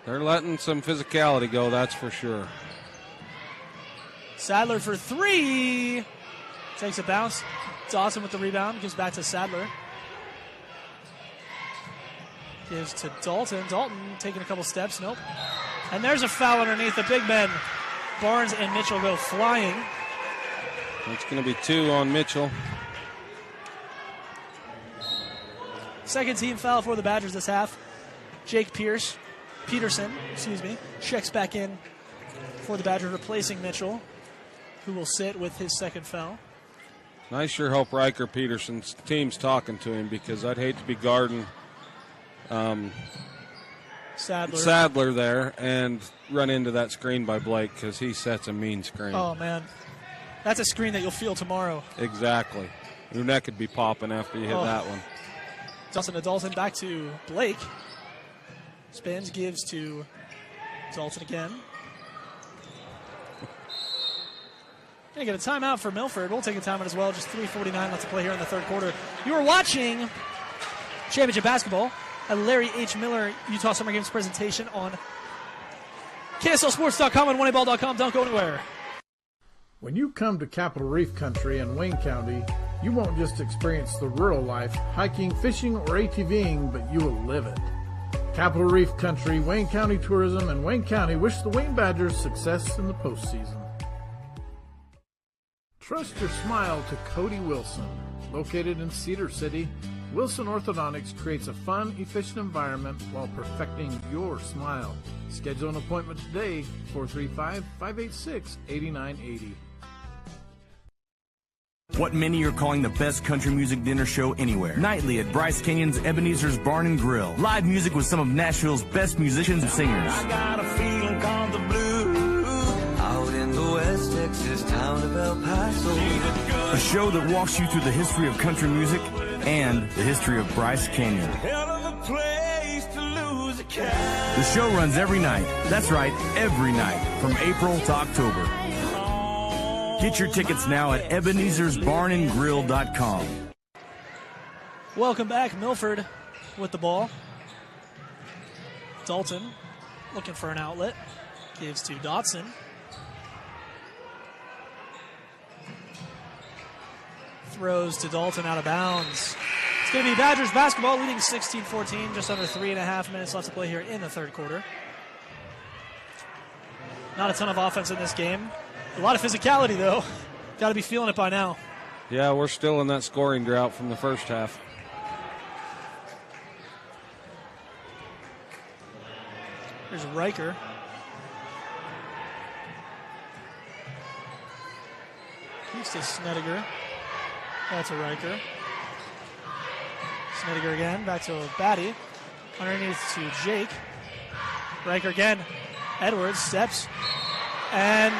They're letting some physicality go, that's for sure. Sadler for 3. Takes a bounce. Dawson with the rebound. Gives back to Sadler. Gives to Dalton. Dalton taking a couple steps. Nope. And there's a foul underneath the big men. Barnes and Mitchell go flying. It's going to be 2 on Mitchell. Second team foul for the Badgers this half. Jake Pierce Peterson, checks back in for the Badgers, replacing Mitchell, who will sit with his second foul. I sure hope Riker Peterson's team's talking to him, because I'd hate to be guarding Sadler there and run into that screen by Blake, because he sets a mean screen. Oh, man. That's a screen that you'll feel tomorrow. Exactly. Your neck could be popping after you hit that one. Dawson to Dalton, back to Blake. Spins, gives to Dalton again. Gonna get a timeout for Milford. We'll take a timeout as well. Just 3:49 left to play here in the third quarter. You are watching Championship Basketball, a Larry H. Miller Utah Summer Games presentation on KSLSports.com and 1aball.com. Don't go anywhere. When you come to Capitol Reef Country in Wayne County, you won't just experience the rural life, hiking, fishing, or ATVing, but you will live it. Capitol Reef Country, Wayne County Tourism, and Wayne County wish the Wayne Badgers success in the postseason. Trust your smile to Cody Wilson. Located in Cedar City, Wilson Orthodontics creates a fun, efficient environment while perfecting your smile. Schedule an appointment today, 435-586-8980. What many are calling the best country music dinner show anywhere. Nightly at Bryce Canyon's Ebenezer's Barn and Grill. Live music with some of Nashville's best musicians and singers. I got a feeling called the blues. Out in the West Texas town of El Paso. A show that walks you through the history of country music and the history of Bryce Canyon. Hell of a place to lose a cat. The show runs every night. That's right, every night, from April to October. Get your tickets now at Ebenezer'sBarnandGrill.com. Welcome back. Milford with the ball. Dalton looking for an outlet. Gives to Dotson. Throws to Dalton out of bounds. It's going to be Badgers basketball, leading 16-14. Just under 3.5 minutes left to play here in the third quarter. Not a ton of offense in this game. A lot of physicality, though. Got to be feeling it by now. Yeah, we're still in that scoring drought from the first half. Here's Riker. Keeps to Snediger. That's a Riker. Snediger again. Back to Batty. Underneath to Jake. Riker again. Edwards steps. And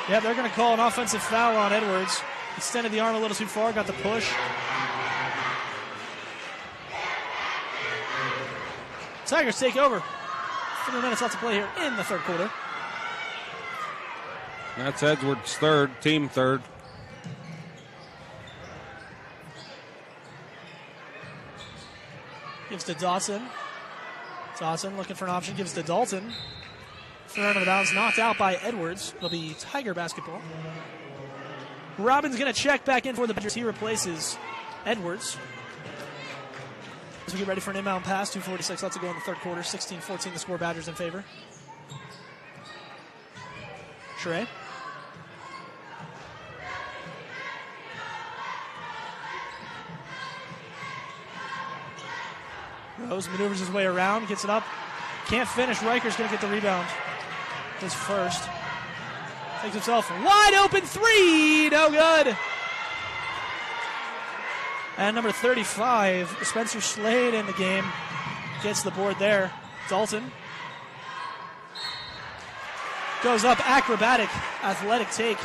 yeah, they're going to call an offensive foul on Edwards. Extended the arm a little too far, got the push. Tigers take over. 3 minutes left to play here in the third quarter. That's Edwards' third, team third. Gives to Dawson. Dawson looking for an option, gives to Dalton. Thrown out of bounds, knocked out by Edwards. It'll be Tiger basketball. Robbins going to check back in for the Badgers. He replaces Edwards. As we get ready for an inbound pass, 2:46 left to go in the third quarter. 16-14 the score, Badgers in favor. Trey. Rose maneuvers his way around, gets it up. Can't finish. Riker's going to get the rebound. His first. Takes himself wide open three. No good. And number 35, Spencer Slade in the game, gets the board there. Dalton goes up, acrobatic, athletic take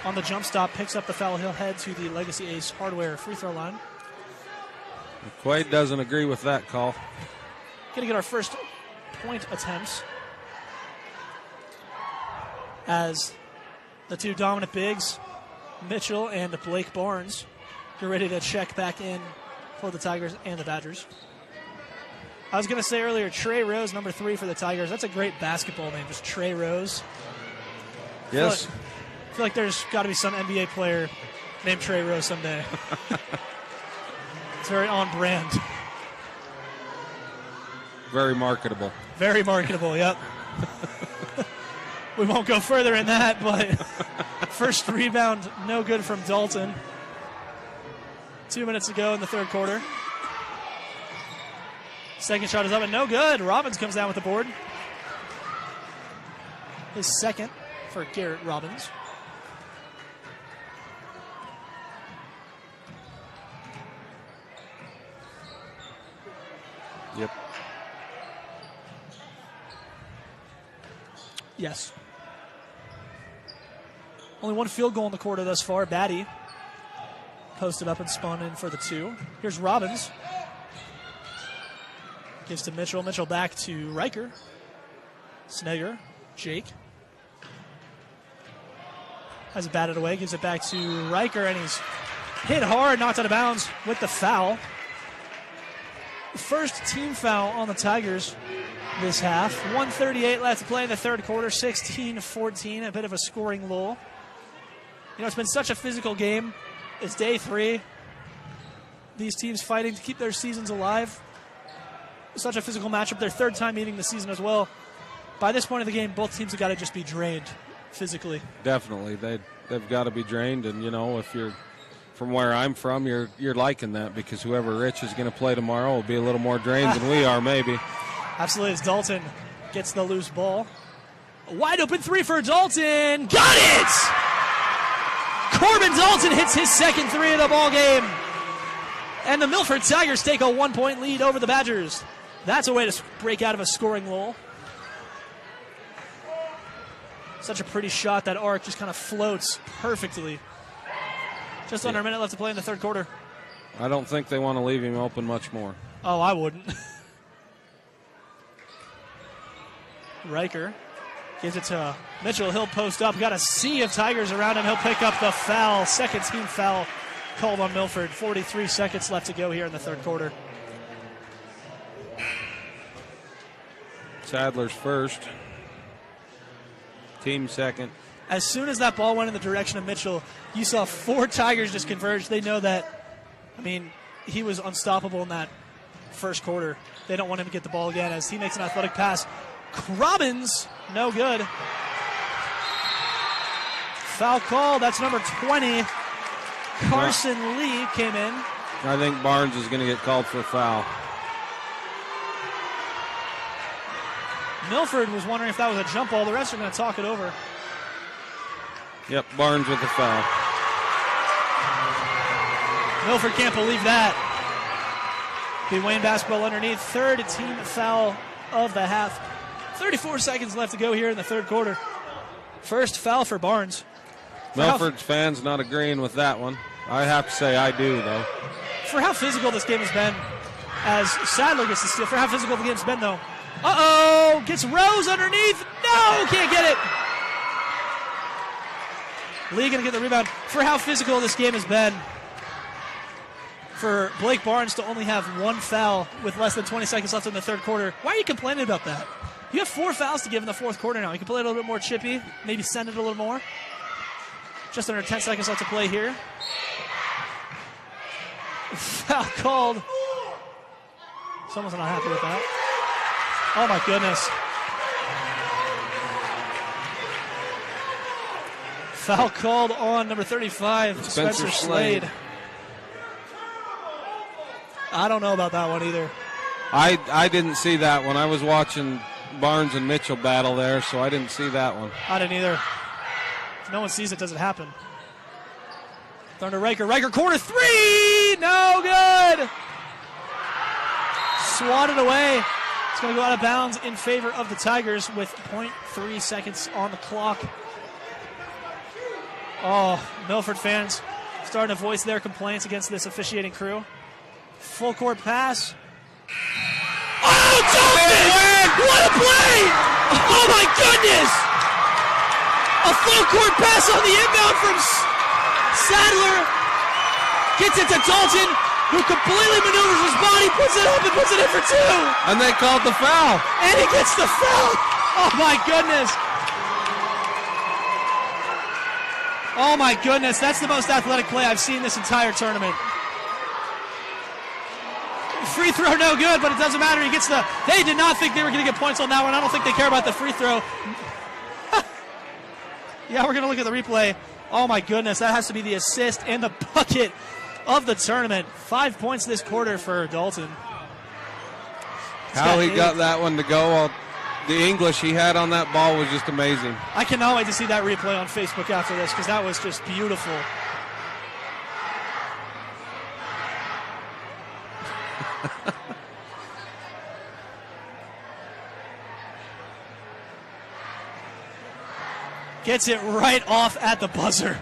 on the jump stop, picks up the foul. He'll head to the Legacy Ace Hardware free throw line. Quaid doesn't agree with that call. Going to get our first point attempts as the two dominant bigs, Mitchell and Blake Barnes, get ready to check back in for the Tigers and the Badgers. I was going to say earlier, Trey Rose, number 3 for the Tigers. That's a great basketball name, just Trey Rose. Yes. I feel like there's got to be some NBA player named Trey Rose someday. It's very on brand. Very marketable. Very marketable, yep. We won't go further in that, but first rebound, no good from Dalton. 2 minutes to go in the third quarter. Second shot is up and no good. Robbins comes down with the board. His second for Garrett Robbins. Yep. Yes. Only one field goal in the quarter thus far. Batty posted up and spun in for the 2. Here's Robbins. Gives to Mitchell. Mitchell back to Riker. Snegger. Jake. Has it batted away. Gives it back to Riker, and he's hit hard, knocked out of bounds with the foul. First team foul on the Tigers this half. 1:38 left to play in the third quarter. 16-14, a bit of a scoring lull. You know, it's been such a physical game. It's day 3. These teams fighting to keep their seasons alive. Such a physical matchup. Their third time meeting the season as well. By this point of the game, both teams have got to just be drained physically. Definitely. They've got to be drained, and, you know, if you're from where I'm from, you're liking that, because whoever Rich is going to play tomorrow will be a little more drained than we are, maybe. Absolutely, as Dalton gets the loose ball. A wide open 3 for Dalton. Got it! Corbin Dalton hits his second 3 of the ball game. And the Milford Tigers take a 1-point lead over the Badgers. That's a way to break out of a scoring lull. Such a pretty shot. That arc just kind of floats perfectly. Just under a minute left to play in the third quarter. I don't think they want to leave him open much more. Oh, I wouldn't. Riker gives it to Mitchell. He'll post up. Got a sea of Tigers around him. He'll pick up the foul. Second team foul called on Milford. 43 seconds left to go here in the third quarter. Sadler's first. Team second. As soon as that ball went in the direction of Mitchell, you saw 4 Tigers just converge. They know that, I mean, he was unstoppable in that first quarter. They don't want him to get the ball again as he makes an athletic pass. Robbins, no good. Foul call, that's number 20. Carson Lee came in. I think Barnes is going to get called for a foul. Milford was wondering if that was a jump ball. The rest are going to talk it over. Yep, Barnes with the foul. Milford can't believe that. The Wayne basketball underneath. Third team foul of the half. 34 seconds left to go here in the third quarter. First foul for Barnes. Milford's fans not agreeing with that one. I have to say I do, though. For how physical this game has been, as Sadler gets the steal, for how physical the game's been, though. Uh-oh! Gets Rose underneath. No! Can't get it. Lee going to get the rebound. For how physical this game has been, for Blake Barnes to only have 1 foul with less than 20 seconds left in the third quarter. Why are you complaining about that? You have 4 fouls to give in the fourth quarter now. You can play a little bit more chippy, maybe send it a little more. Just under 10 seconds left to play here. Foul called. Someone's not happy with that. Oh, my goodness. Foul called on number 35, Spencer Slade. I don't know about that one either. I didn't see that one. I was watching Barnes and Mitchell battle there, so I didn't see that one. I didn't either. If no one sees it, does it happen? Thunder Riker. Riker corner 3! No good! Swatted away. It's going to go out of bounds in favor of the Tigers with 0.3 seconds on the clock. Oh, Milford fans starting to voice their complaints against this officiating crew. Full court pass. Oh, Dalton! What a play! Oh, my goodness! A full court pass on the inbound from Sadler. Gets it to Dalton, who completely maneuvers his body, puts it up and puts it in for 2. And they called the foul. And he gets the foul. Oh, my goodness. Oh, my goodness. That's the most athletic play I've seen this entire tournament. Free throw no good, but it doesn't matter. He gets the... They did not think they were going to get points on that one. I don't think they care about the free throw. Yeah, we're going to look at the replay. Oh, my goodness. That has to be the assist and the bucket of the tournament. 5 points this quarter for Dalton. How he got that one to go, the English he had on that ball was just amazing. I cannot wait to see that replay on Facebook after this because that was just beautiful. Gets it right off at the buzzer.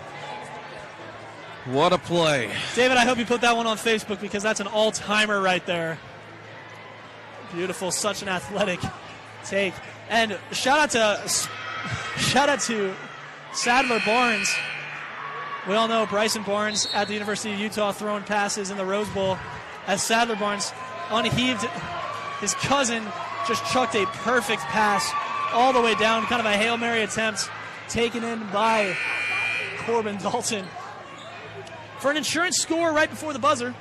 What a play. David, I hope you put that one on Facebook because that's an all-timer right there. Beautiful, such an athletic take. And shout out to Sadler Barnes. We all know Bryson Barnes at the University of Utah throwing passes in the Rose Bowl. As Sadler Barnes unheaved, his cousin just chucked a perfect pass all the way down, kind of a Hail Mary attempt, taken in by Corbin Dalton. For an insurance score right before the buzzer.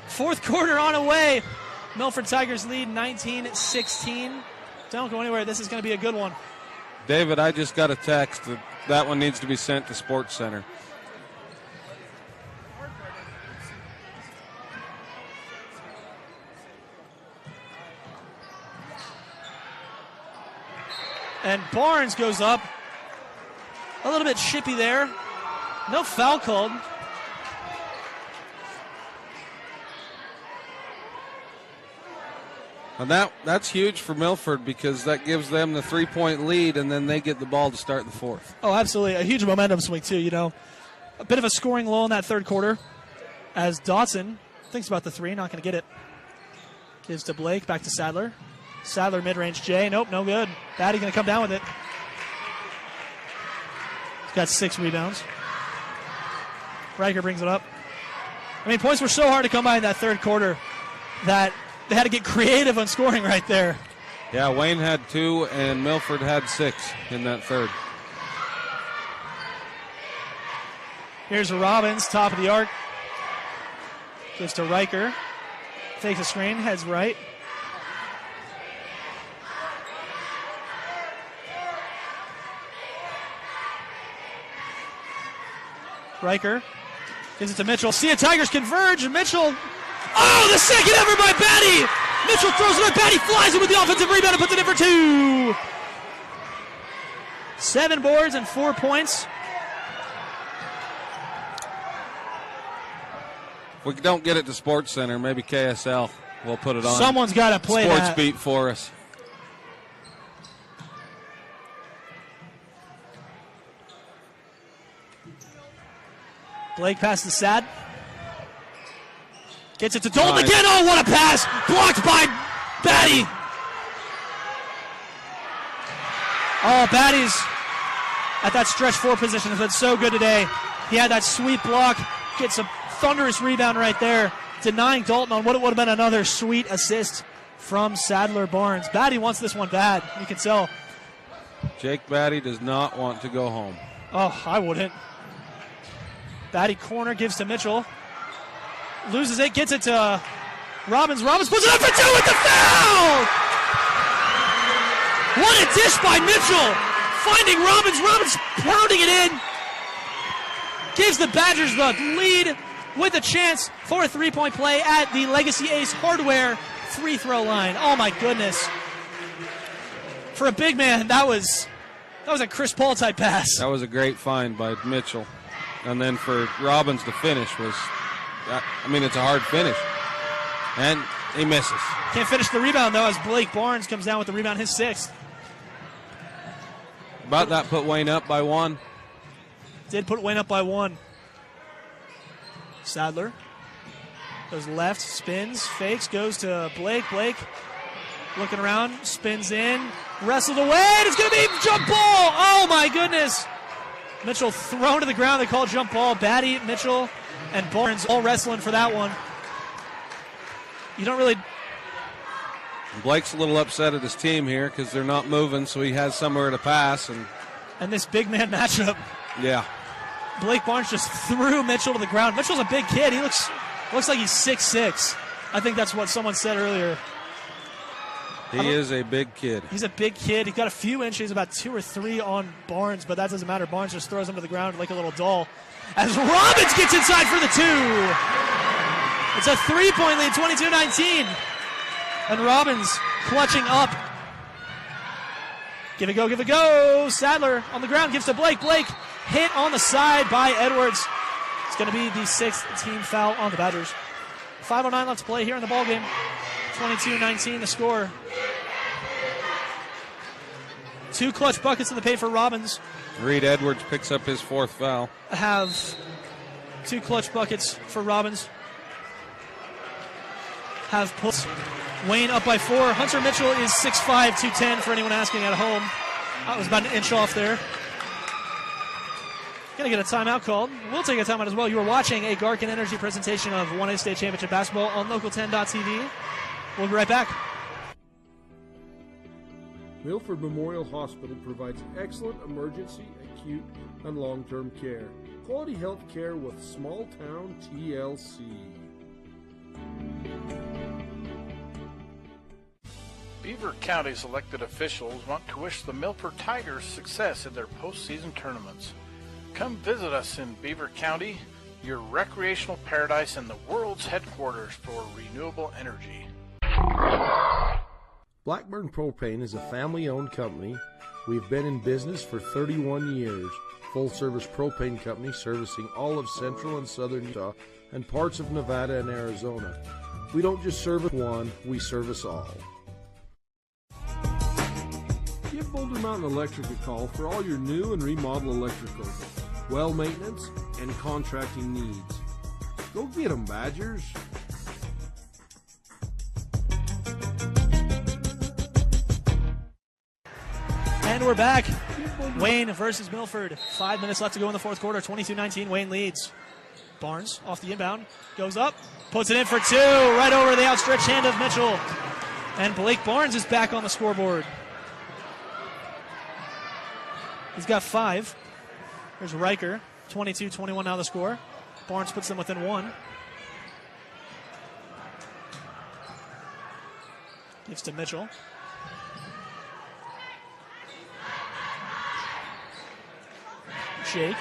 Fourth quarter on the way. Milford Tigers lead 19-16. Don't go anywhere. This is going to be a good one. David, I just got a text that one needs to be sent to Sports Center. And Barnes goes up. A little bit chippy there. No foul called. And that's huge for Milford because that gives them the 3-point lead, and then they get the ball to start the fourth. Oh, absolutely. A huge momentum swing, too. You know, a bit of a scoring lull in that third quarter as Dotson thinks about the three, not going to get it. Gives to Blake, back to Sadler. Sadler mid-range J. Nope, no good. Batty going to come down with it. He's got 6 rebounds. Riker brings it up. I mean, points were so hard to come by in that third quarter that they had to get creative on scoring right there. Yeah, Wayne had 2 and Milford had 6 in that third. Here's Robbins, top of the arc. Gives to Riker. Fakes a screen, heads right. Riker gives it to Mitchell. See a Tigers converge. Mitchell. Oh, the second ever by Batty. Mitchell throws it up. Batty flies it with the offensive rebound and puts it in for 2. 7 boards and 4 points. If we don't get it to Sports Center, maybe KSL will put it on. Someone's got to play Sports that. Beat for us. Blake passes to Sad. Gets it to Dalton again. Oh, what a pass. Blocked by Batty. Oh, Batty's at that stretch 4 position has been so good today. He had that sweet block. Gets a thunderous rebound right there, denying Dalton on what would have been another sweet assist from Sadler Barnes. Batty wants this one bad. You can tell. Jake Batty does not want to go home. Oh, I wouldn't. Batty corner, gives to Mitchell. Loses it, gets it to Robbins. Robbins puts it up for 2 with the foul! What a dish by Mitchell! Finding Robbins. Robbins pounding it in. Gives the Badgers the lead with a chance for a 3-point play at the Legacy Ace Hardware free throw line. Oh my goodness. For a big man, that was a Chris Paul type pass. That was a great find by Mitchell. And then for Robbins to finish was, it's a hard finish. And he misses. Can't finish the rebound, though, as Blake Barnes comes down with the rebound, his 6th. About that put Wayne up by 1. Did put Wayne up by 1. Sadler goes left, spins, fakes, goes to Blake. Blake looking around, spins in, wrestled away, and it's going to be jump ball. Oh, my goodness. Mitchell thrown to the ground. They call jump ball. Batty, Mitchell, and Barnes all wrestling for that one. You don't really... Blake's a little upset at his team here because they're not moving, so he has somewhere to pass. And this big man matchup. Yeah. Blake Barnes just threw Mitchell to the ground. Mitchell's a big kid. He looks like he's 6'6". I think that's what someone said earlier. He is a big kid. He's a big kid. He got a few inches, about 2 or 3 on Barnes, but that doesn't matter. Barnes just throws him to the ground like a little doll. As Robbins gets inside for the 2. It's a 3-point lead, 22-19. And Robbins clutching up. Give it go. Sadler on the ground, gives to Blake. Blake hit on the side by Edwards. It's going to be the 6th team foul on the Badgers. 5:09 left to play here in the ballgame. 22-19 the score. 2 clutch buckets in the paint for Robbins. Reed Edwards picks up his 4th foul. Have 2 clutch buckets for Robbins. Have put Wayne up by 4. Hunter Mitchell is 6'5", 210 for anyone asking at home. That was about an inch off there. Going to get a timeout called. We'll take a timeout as well. You are watching a Garkin Energy presentation of 1A State Championship Basketball on Local10.tv. We'll be right back. Milford Memorial Hospital provides excellent emergency, acute, and long-term care. Quality health care with small-town TLC. Beaver County's elected officials want to wish the Milford Tigers success in their postseason tournaments. Come visit us in Beaver County, your recreational paradise and the world's headquarters for renewable energy. Blackburn Propane is a family-owned company. We've been in business for 31 years. Full-service propane company servicing all of central and southern Utah and parts of Nevada and Arizona. We don't just service one, we service all. Give Boulder Mountain Electric a call for all your new and remodel electrical, well maintenance, and contracting needs. Go get 'em, Badgers! And we're back. Wayne versus Milford. 5 minutes left to go in the 4th quarter. 22-19, Wayne leads. Barnes off the inbound. Goes up. Puts it in for 2. Right over the outstretched hand of Mitchell. And Blake Barnes is back on the scoreboard. He's got 5. There's Riker. 22-21 now the score. Barnes puts them within 1. Gives to Mitchell. Jake.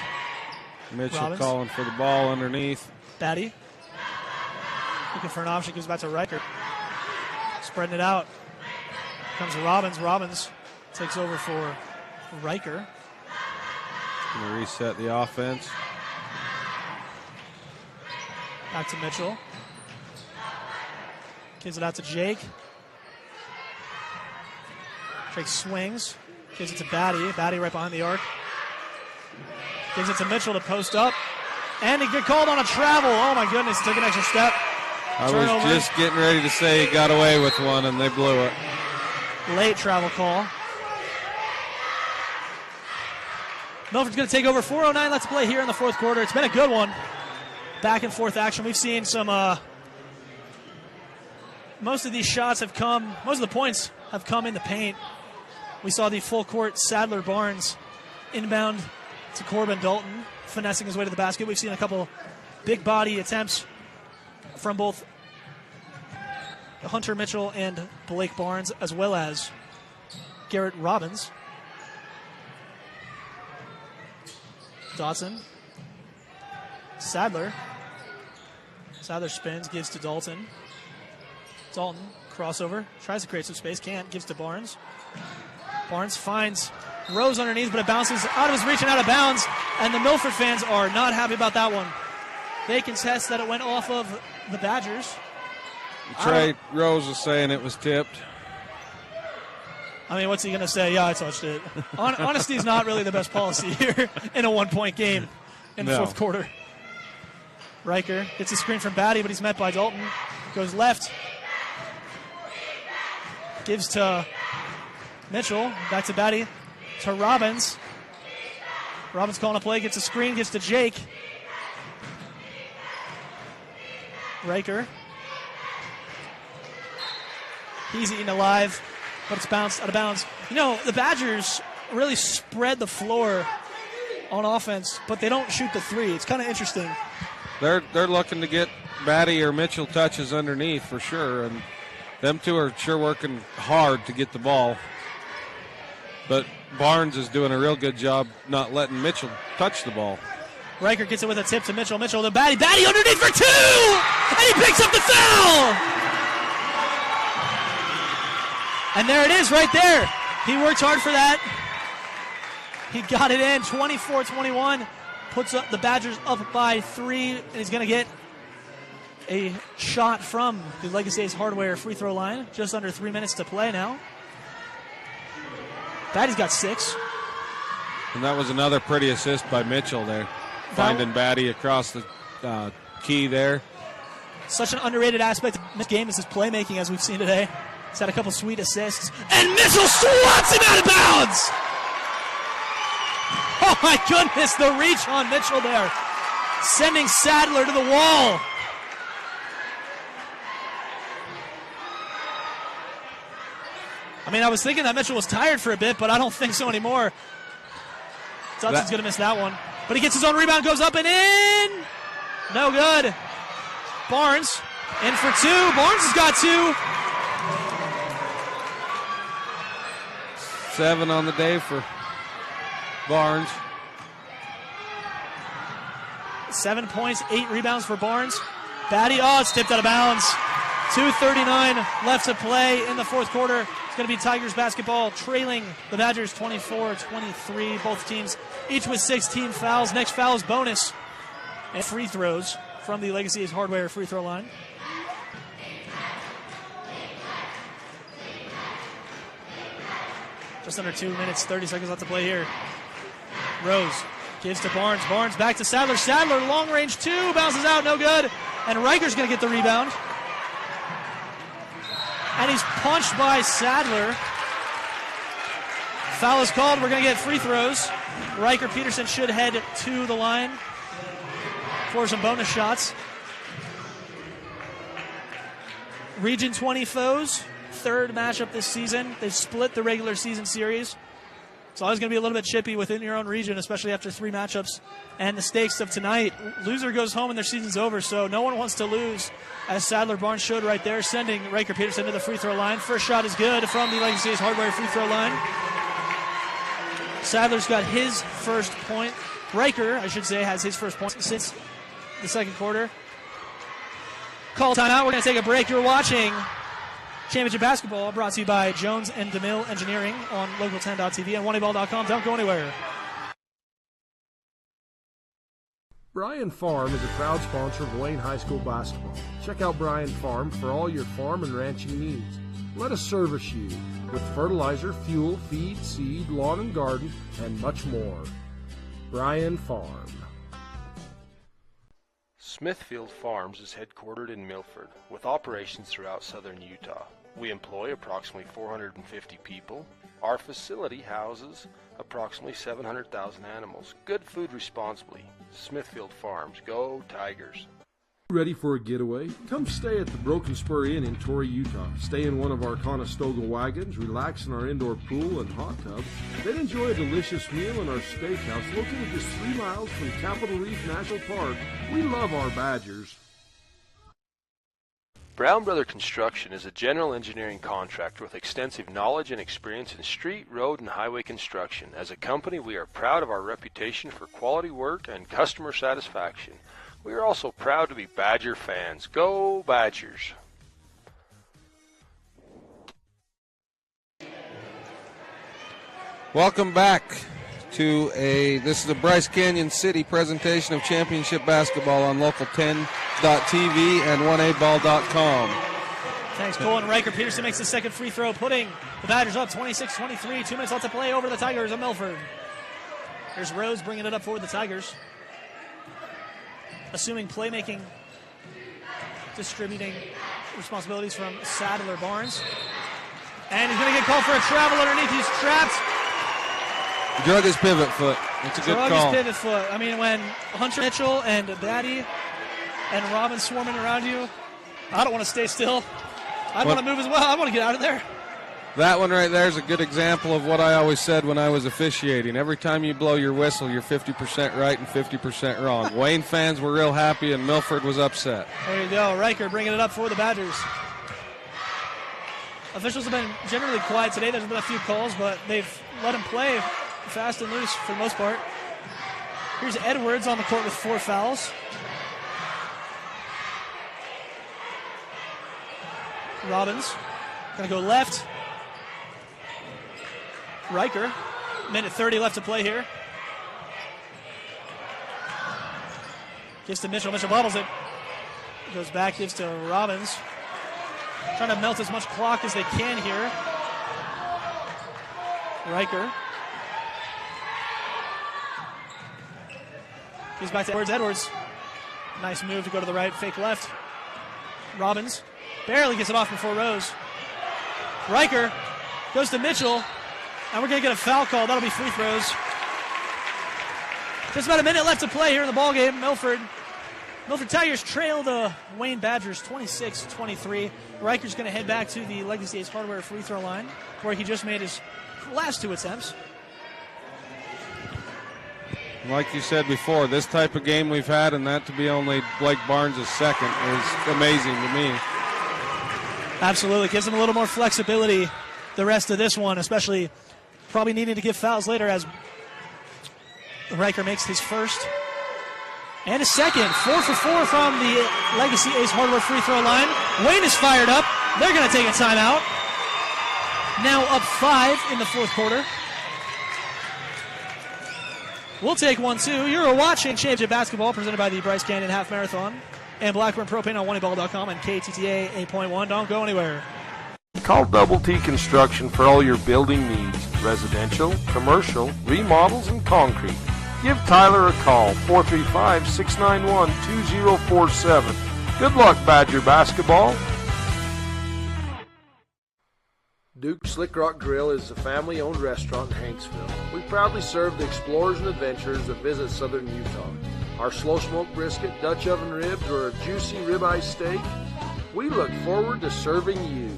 Mitchell Robbins. calling for the ball underneath. Batty. Looking for an option. Gives back to Riker. Spreading it out. Comes Robbins. Robbins takes over for Riker. Going to reset the offense. Back to Mitchell. Gives it out to Jake. Jake swings. Gives it to Batty. Batty right behind the arc. Gives it to Mitchell to post up. And he get called on a travel. Oh, my goodness. He took an extra step. I Turnover. was just getting ready to say he got away with one, and they blew it. Late travel call. Milford's going to take over. 4:09 left to play here in the 4th quarter. It's been a good one. Back and forth action. We've seen some, most of these shots have come, most of the points have come in the paint. We saw the full court Sadler Barnes inbound to Corbin Dalton, finessing his way to the basket. We've seen a couple big body attempts from both Hunter Mitchell and Blake Barnes, as well as Garrett Robbins. Dotson. Sadler. Sadler spins, gives to Dalton. Dalton, crossover, tries to create some space, can't, gives to Barnes. Barnes finds Rose underneath, but it bounces out of his reach and out of bounds, and the Milford fans are not happy about that one. They contest that it went off of the Badgers. Trey Rose was saying it was tipped. I mean, what's he going to say? Yeah, I touched it. Honesty is not really the best policy here in a one-point game in the 4th quarter. Riker gets a screen from Batty, but he's met by Dalton. Goes left. Gives to Mitchell. Back to Batty. To Robbins. Robbins calling a play. Gets a screen. Gives to Jake. Riker. He's eaten alive, but it's bounced out of bounds. You know, the Badgers really spread the floor on offense, but they don't shoot the 3. It's kind of interesting. They're looking to get Batty or Mitchell touches underneath for sure, and them two are sure working hard to get the ball. But Barnes is doing a real good job not letting Mitchell touch the ball. Riker gets it with a tip to Mitchell. Mitchell to Batty. Batty underneath for 2! And he picks up the foul! And there it is right there. He worked hard for that. He got it in, 24-21. Puts up the Badgers up by 3, and he's going to get a shot from the Legacy Ace Hardware free throw line. Just under 3 minutes to play now. Batty's got 6. And that was another pretty assist by Mitchell there. Finding Batty across the key there. Such an underrated aspect of this game is his playmaking, as we've seen today. He's had a couple sweet assists. And Mitchell swats him out of bounds! Oh my goodness, the reach on Mitchell there. Sending Sadler to the wall. I mean, I was thinking that Mitchell was tired for a bit, but I don't think so anymore. Dudson's going to miss that one. But he gets his own rebound, goes up and in. No good. Barnes in for 2. Barnes has got 2. 7 on the day for Barnes. 7 points, 8 rebounds for Barnes. Batty, it's tipped out of bounds. 2:39 left to play in the fourth quarter. It's going to be Tigers basketball trailing the Badgers 24-23. Both teams each with 16 fouls. Next foul is bonus. And free throws from the Legacy Ace Hardware free throw line. Just under 2 minutes, 30 seconds left to play here. Rose gives to Barnes. Barnes back to Sadler. Sadler, long range 2, bounces out, no good. And Riker's going to get the rebound. And he's punched by Sadler. Foul is called. We're going to get free throws. Riker Peterson should head to the line for some bonus shots. Region 20 foes, third matchup this season. They've split the regular season series. It's always going to be a little bit chippy within your own region, especially after 3 matchups. And the stakes of tonight, loser goes home and their season's over, so no one wants to lose, as Sadler Barnes showed right there, sending Riker Peterson to the free throw line. First shot is good from the Legacy Ace Hardware free throw line. Sadler's got his first point. Riker, I should say, has his first point since the second quarter. Call timeout. We're going to take a break. You're watching Championship Basketball, brought to you by Jones and DeMille Engineering on local10.tv and oneaball.com. Don't go anywhere. Bryan Farm is a proud sponsor of Wayne High School basketball. Check out Bryan Farm for all your farm and ranching needs. Let us service you with fertilizer, fuel, feed, seed, lawn and garden, and much more. Bryan Farm. Smithfield Farms is headquartered in Milford, with operations throughout southern Utah. We employ approximately 450 people. Our facility houses approximately 700,000 animals. Good food responsibly. Smithfield Farms. Go Tigers. Ready for a getaway? Come stay at the Broken Spur Inn in Torrey, Utah. Stay in one of our Conestoga wagons, relax in our indoor pool and hot tub, then enjoy a delicious meal in our steakhouse located just 3 miles from Capitol Reef National Park. We love our Badgers. Brown Brother Construction is a general engineering contractor with extensive knowledge and experience in street, road, and highway construction. As a company, we are proud of our reputation for quality work and customer satisfaction. We are also proud to be Badger fans. Go Badgers! Welcome back to this is a Bryce Canyon City presentation of Championship Basketball on local10.tv and 1aball.com. Thanks, Cole. And Riker Peterson makes the second free throw, putting the Badgers up 26-23. 2 minutes left to play over the Tigers of Milford. Here's Rose bringing it up for the Tigers. Assuming playmaking, distributing responsibilities from Sadler Barnes. And he's going to get called for a travel underneath. He's trapped. Drug his pivot foot. It's a good call. Drug his pivot foot. I mean, when Hunter Mitchell and Batty and Robin swarming around you, I don't want to stay still. I don't want to move as well. I want to get out of there. That one right there is a good example of what I always said when I was officiating. Every time you blow your whistle, you're 50% right and 50% wrong. Wayne fans were real happy, and Milford was upset. There you go. Riker bringing it up for the Badgers. Officials have been generally quiet today. There's been a few calls, but they've let him play fast and loose for the most part. Here's Edwards on the court with 4 fouls. Robbins going to go left. Riker, minute 30 left to play here. Gives to Mitchell. Mitchell bobbles it. Goes back, gives to Robbins. Trying to melt as much clock as they can here. Riker. Gives back to Edwards. Edwards. Nice move to go to the right, fake left. Robbins barely gets it off before Rose. Riker goes to Mitchell, and we're going to get a foul call. That'll be free throws. Just about a minute left to play here in the ballgame. Milford Tigers trail the Wayne Badgers 26-23. Riker's going to head back to the Legacy Ace Hardware free throw line, where he just made his last 2 attempts. Like you said before, this type of game we've had, and that to be only Blake Barnes' second, is amazing to me. Absolutely. Gives him a little more flexibility the rest of this one, especially probably needing to give fouls later as Riker makes his first and his second. 4 for 4 from the Legacy Ace Hardware free throw line. Wayne is fired up. They're going to take a timeout. Now up 5 in the fourth quarter. We'll take 1, too. You're watching Championship Basketball presented by the Bryce Canyon Half Marathon and Blackburn Propane on OneBall.com and KTTA 8.1. Don't go anywhere. Call Double T Construction for all your building needs, residential, commercial, remodels, and concrete. Give Tyler a call, 435-691-2047. Good luck, Badger basketball. Duke's Slick Rock Grill is a family-owned restaurant in Hanksville. We proudly serve the explorers and adventurers that visit southern Utah. Our slow-smoked brisket, Dutch oven ribs, or a juicy ribeye steak, we look forward to serving you.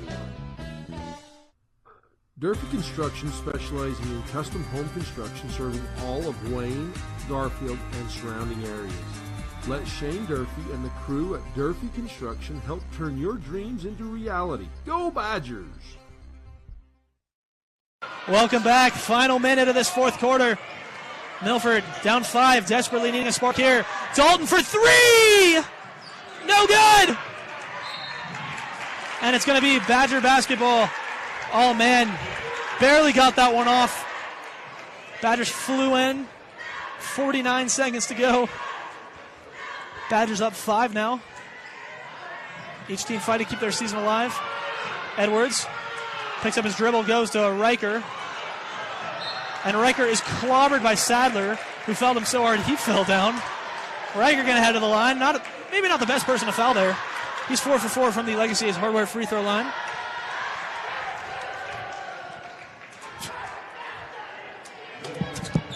Durfee Construction, specializing in custom home construction, serving all of Wayne, Garfield, and surrounding areas. Let Shane Durfee and the crew at Durfee Construction help turn your dreams into reality. Go Badgers! Welcome back. Final minute of this fourth quarter. Milford down 5, desperately needing a spark here. Dalton for 3! No good! And it's going to be Badger basketball. Oh, man. Barely got that one off. Badgers flew in. 49 seconds to go. Badgers up 5 now. Each team fighting to keep their season alive. Edwards picks up his dribble, goes to Riker. And Riker is clobbered by Sadler, who fouled him so hard he fell down. Riker going to head to the line. Maybe not the best person to foul there. He's 4 for 4 from the Legacy Ace Hardware free throw line.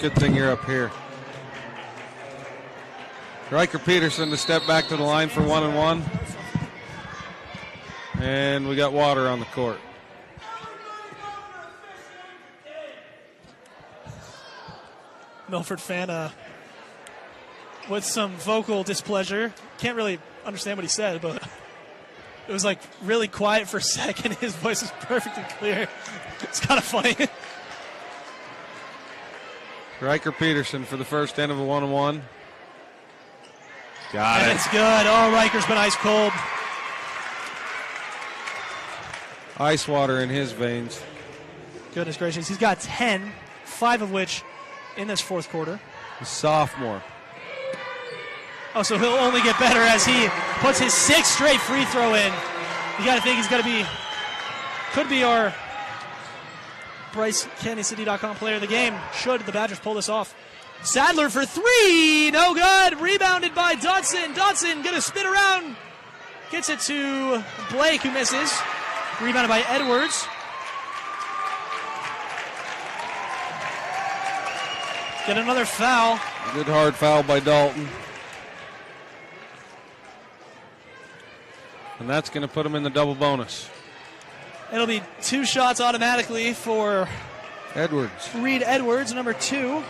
Good thing you're up here. Riker Peterson to step back to the line for 1-and-1. And we got water on the court. Milford fan with some vocal displeasure. Can't really understand what he said, but it was like really quiet for a second. His voice is perfectly clear. It's kind of funny. Riker Peterson for the first end of a 1-on-1. Got and it. It's good. Oh, Riker's been ice cold. Ice water in his veins. Goodness gracious. He's got 10, 5 of which in this fourth quarter. A sophomore. Oh, so he'll only get better as he puts his 6th straight free throw in. You got to think he's going to be, could be our BryceCanyonCity.com player of the game, should the Badgers pull this off. Sadler for 3, no good. Rebounded by Dodson. Dodson going to spin around. Gets it to Blake, who misses. Rebounded by Edwards. Get another foul. Good hard foul by Dalton. And that's going to put him in the double bonus. It'll be 2 shots automatically for Edwards. Reed Edwards, number 2.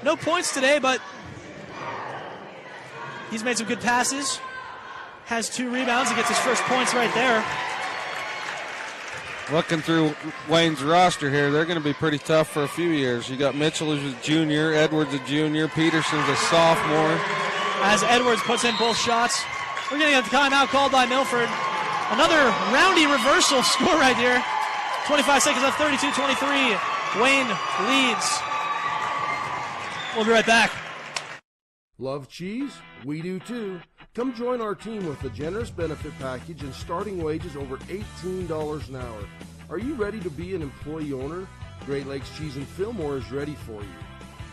No points today, but he's made some good passes. Has 2 rebounds and gets his first points right there. Looking through Wayne's roster here, they're going to be pretty tough for a few years. You got Mitchell, who's a junior, Edwards a junior, Peterson's a sophomore. As Edwards puts in both shots, we're going to get the timeout called by Milford. Another roundy reversal score right here. 25 seconds left, 32-23. Wayne leads. We'll be right back. Love cheese? We do too. Come join our team with a generous benefit package and starting wages over $18 an hour. Are you ready to be an employee owner? Great Lakes Cheese in Fillmore is ready for you.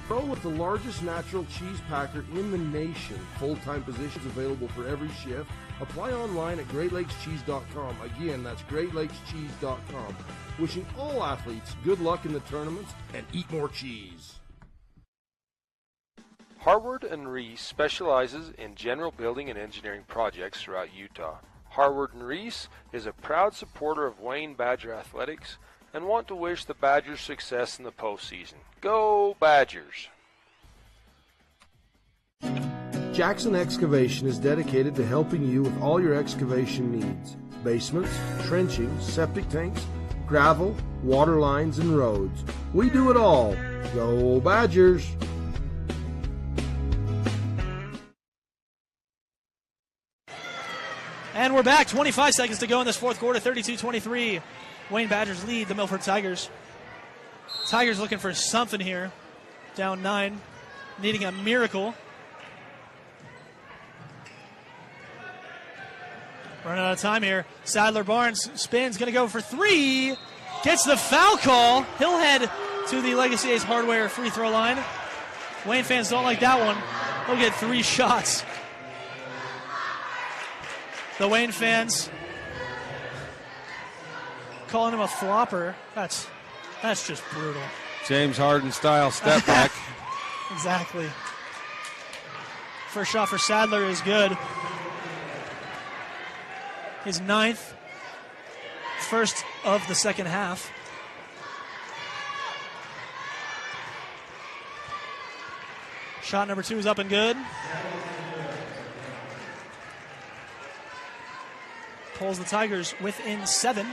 Grow with the largest natural cheese packer in the nation. Full-time positions available for every shift. Apply online at GreatLakesCheese.com. Again, that's GreatLakesCheese.com. Wishing all athletes good luck in the tournaments and eat more cheese. Harward and Reese specializes in general building and engineering projects throughout Utah. Harward and Reese is a proud supporter of Wayne Badger Athletics and want to wish the Badgers success in the postseason. Go Badgers! Jackson Excavation is dedicated to helping you with all your excavation needs. Basements, trenching, septic tanks, gravel, water lines, and roads. We do it all. Go Badgers! And we're back. 25 seconds to go in this fourth quarter. 32-23. Wayne Badgers lead the Milford Tigers. Tigers looking for something here. Down 9. Needing a miracle. Running out of time here. Sadler Barnes spins. Going to go for 3. Gets the foul call. He'll head to the Legacy Ace Hardware free throw line. Wayne fans don't like that one. He'll get 3 shots. The Wayne fans calling him a flopper. That's just brutal. James Harden style step back. Exactly. First shot for Sadler is good. His 9th. First of the second half. Shot number 2 is up and good. Pulls the Tigers within 7.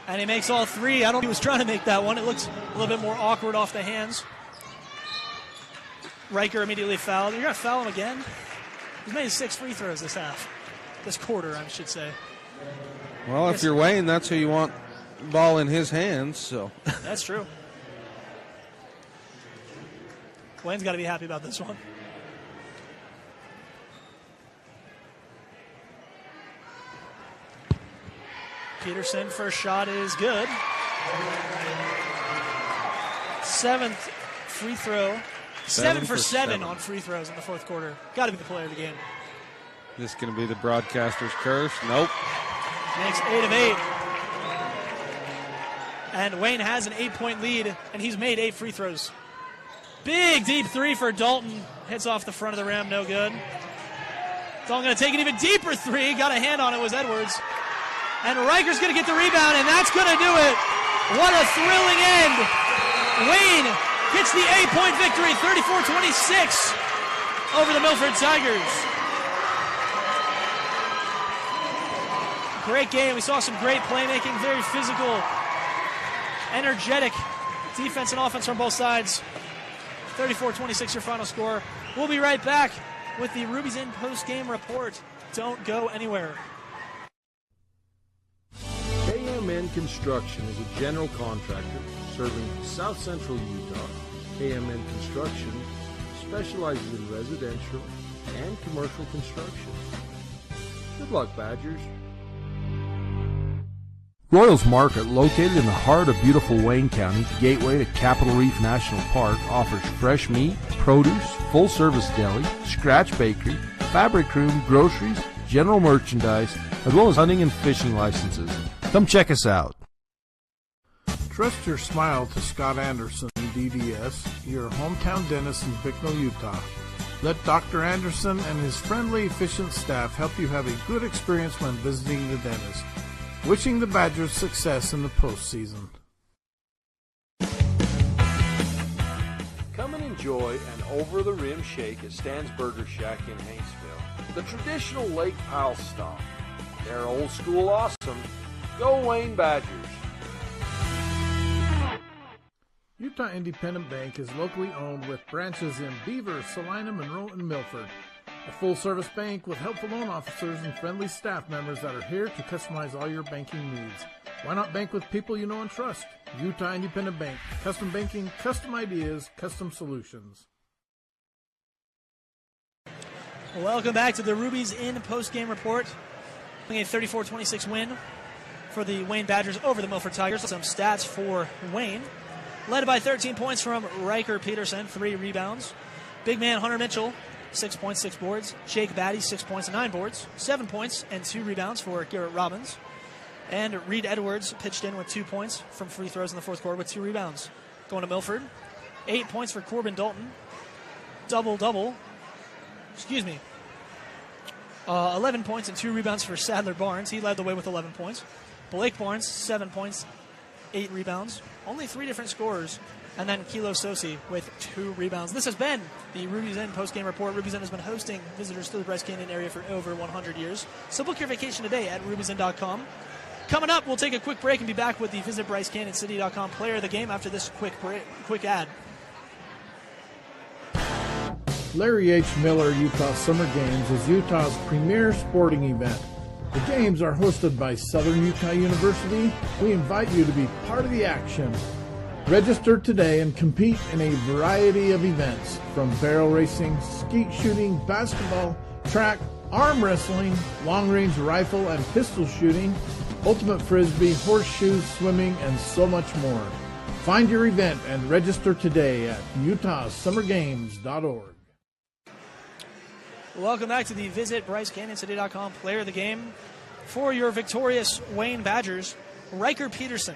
And he makes all 3. I don't think he was trying to make that one. It looks a little bit more awkward off the hands. Riker immediately fouled. You're going to foul him again? He's made 6 free throws this half. This quarter, I should say. Well, if you're Wayne, that's who you want the ball in his hands. So that's true. Wayne's got to be happy about this one. Peterson, first shot is good. 7th free throw. 7 for 7 on free throws in the fourth quarter. Got to be the player of the game. This going to be the broadcaster's curse? Nope. Makes 8 of 8. And Wayne has an 8-point lead, and he's made 8 free throws. Big deep 3 for Dalton. Hits off the front of the rim, no good. Dalton going to take an even deeper 3. Got a hand on it, was Edwards. And Riker's going to get the rebound, and that's going to do it. What a thrilling end. Wayne gets the 8-point victory, 34-26 over the Milford Tigers. Great game. We saw some great playmaking, very physical, energetic defense and offense from both sides. 34-26 your final score. We'll be right back with the Ruby's Inn post-game report. Don't go anywhere. KMN Construction is a general contractor serving South Central Utah. KMN Construction specializes in residential and commercial construction. Good luck, Badgers. Royals Market, located in the heart of beautiful Wayne County, gateway to Capitol Reef National Park, offers fresh meat, produce, full-service deli, scratch bakery, fabric room, groceries, general merchandise, as well as hunting and fishing licenses. Come check us out. Trust your smile to Scott Anderson, DDS, your hometown dentist in Bicknell, Utah. Let Dr. Anderson and his friendly, efficient staff help you have a good experience when visiting the dentist. Wishing the Badgers success in the postseason. Come and enjoy an over-the-rim shake at Stan's Burger Shack in Haynesville. The traditional Lake Powell style. They're old school awesome. Go Wayne Badgers. Utah Independent Bank is locally owned with branches in Beaver, Salina, Monroe, and Milford. A full-service bank with helpful loan officers and friendly staff members that are here to customize all your banking needs. Why not bank with people you know and trust? Utah Independent Bank. Custom banking, custom ideas, custom solutions. Welcome back to the Ruby's Inn post-game report. A 34-26 win for the Wayne Badgers over the Milford Tigers. Some stats for Wayne. Led by 13 points from Riker Peterson, 3 rebounds. Big man Hunter Mitchell, 6 points, 6 boards. Jake Batty, 6 points and 9 boards. 7 points and 2 rebounds for Garrett Robbins. And Reed Edwards pitched in with 2 points from free throws in the fourth quarter with 2 rebounds. Going to Milford, 8 points for Corbin Dalton. Double-double. 11 points and 2 rebounds for Sadler Barnes. He led the way with 11 points. Blake Barnes, 7 points, 8 rebounds. Only 3 different scorers. And then Kilo Sosi with 2 rebounds. This has been the Ruby's Inn post-game report. Ruby's Inn has been hosting visitors to the Bryce Canyon area for over 100 years. So book your vacation today at rubysinn.com. Coming up, we'll take a quick break and be back with the Visit BryceCanyonCity.com player of the game after this quick ad. Larry H. Miller Utah Summer Games is Utah's premier sporting event. The games are hosted by Southern Utah University. We invite you to be part of the action. Register today and compete in a variety of events, from barrel racing, skeet shooting, basketball, track, arm wrestling, long-range rifle and pistol shooting, ultimate frisbee, horseshoes, swimming, and so much more. Find your event and register today at utahsummergames.org. Welcome back to the Visit BryceCanyonCity.com player of the game. For your victorious Wayne Badgers, Riker Peterson.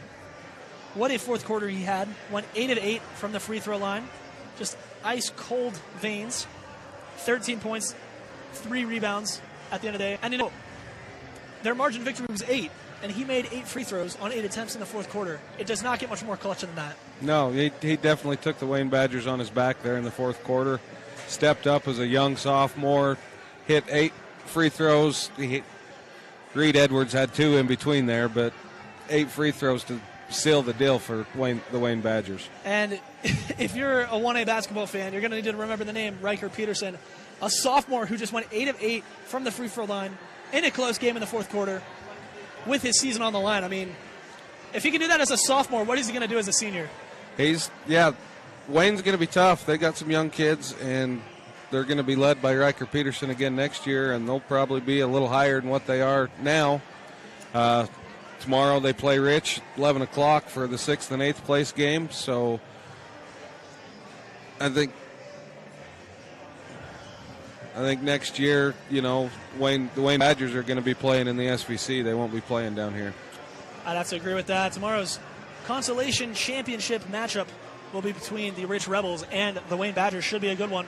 What a fourth quarter he had. Went 8 of 8 from the free throw line. Just ice-cold veins. 13 points, 3 rebounds at the end of the day. And you know, their margin victory was 8, and he made 8 free throws on 8 attempts in the fourth quarter. It does not get much more clutch than that. No, he definitely took the Wayne Badgers on his back there in the fourth quarter. Stepped up as a young sophomore, hit 8 free throws. Reed Edwards had 2 in between there, but 8 free throws to seal the deal for the Wayne Badgers. And if you're a 1A basketball fan, you're going to need to remember the name Riker Peterson, a sophomore who just went 8 of 8 from the free throw line in a close game in the fourth quarter with his season on the line. I mean, if he can do that as a sophomore, what is he going to do as a senior? Wayne's going to be tough. They got some young kids, and they're going to be led by Riker Peterson again next year, and they'll probably be a little higher than what they are now. Tomorrow they play Rich, 11 o'clock for the 6th and 8th place game. So I think next year, the Wayne Badgers are going to be playing in the SVC. They won't be playing down here. I'd have to agree with that. Tomorrow's Consolation Championship matchup will be between the Rich Rebels and the Wayne Badgers. Should be a good one.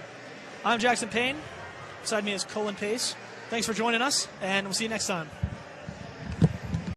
I'm Jackson Payne. Beside me is Colin Pace. Thanks for joining us, and we'll see you next time.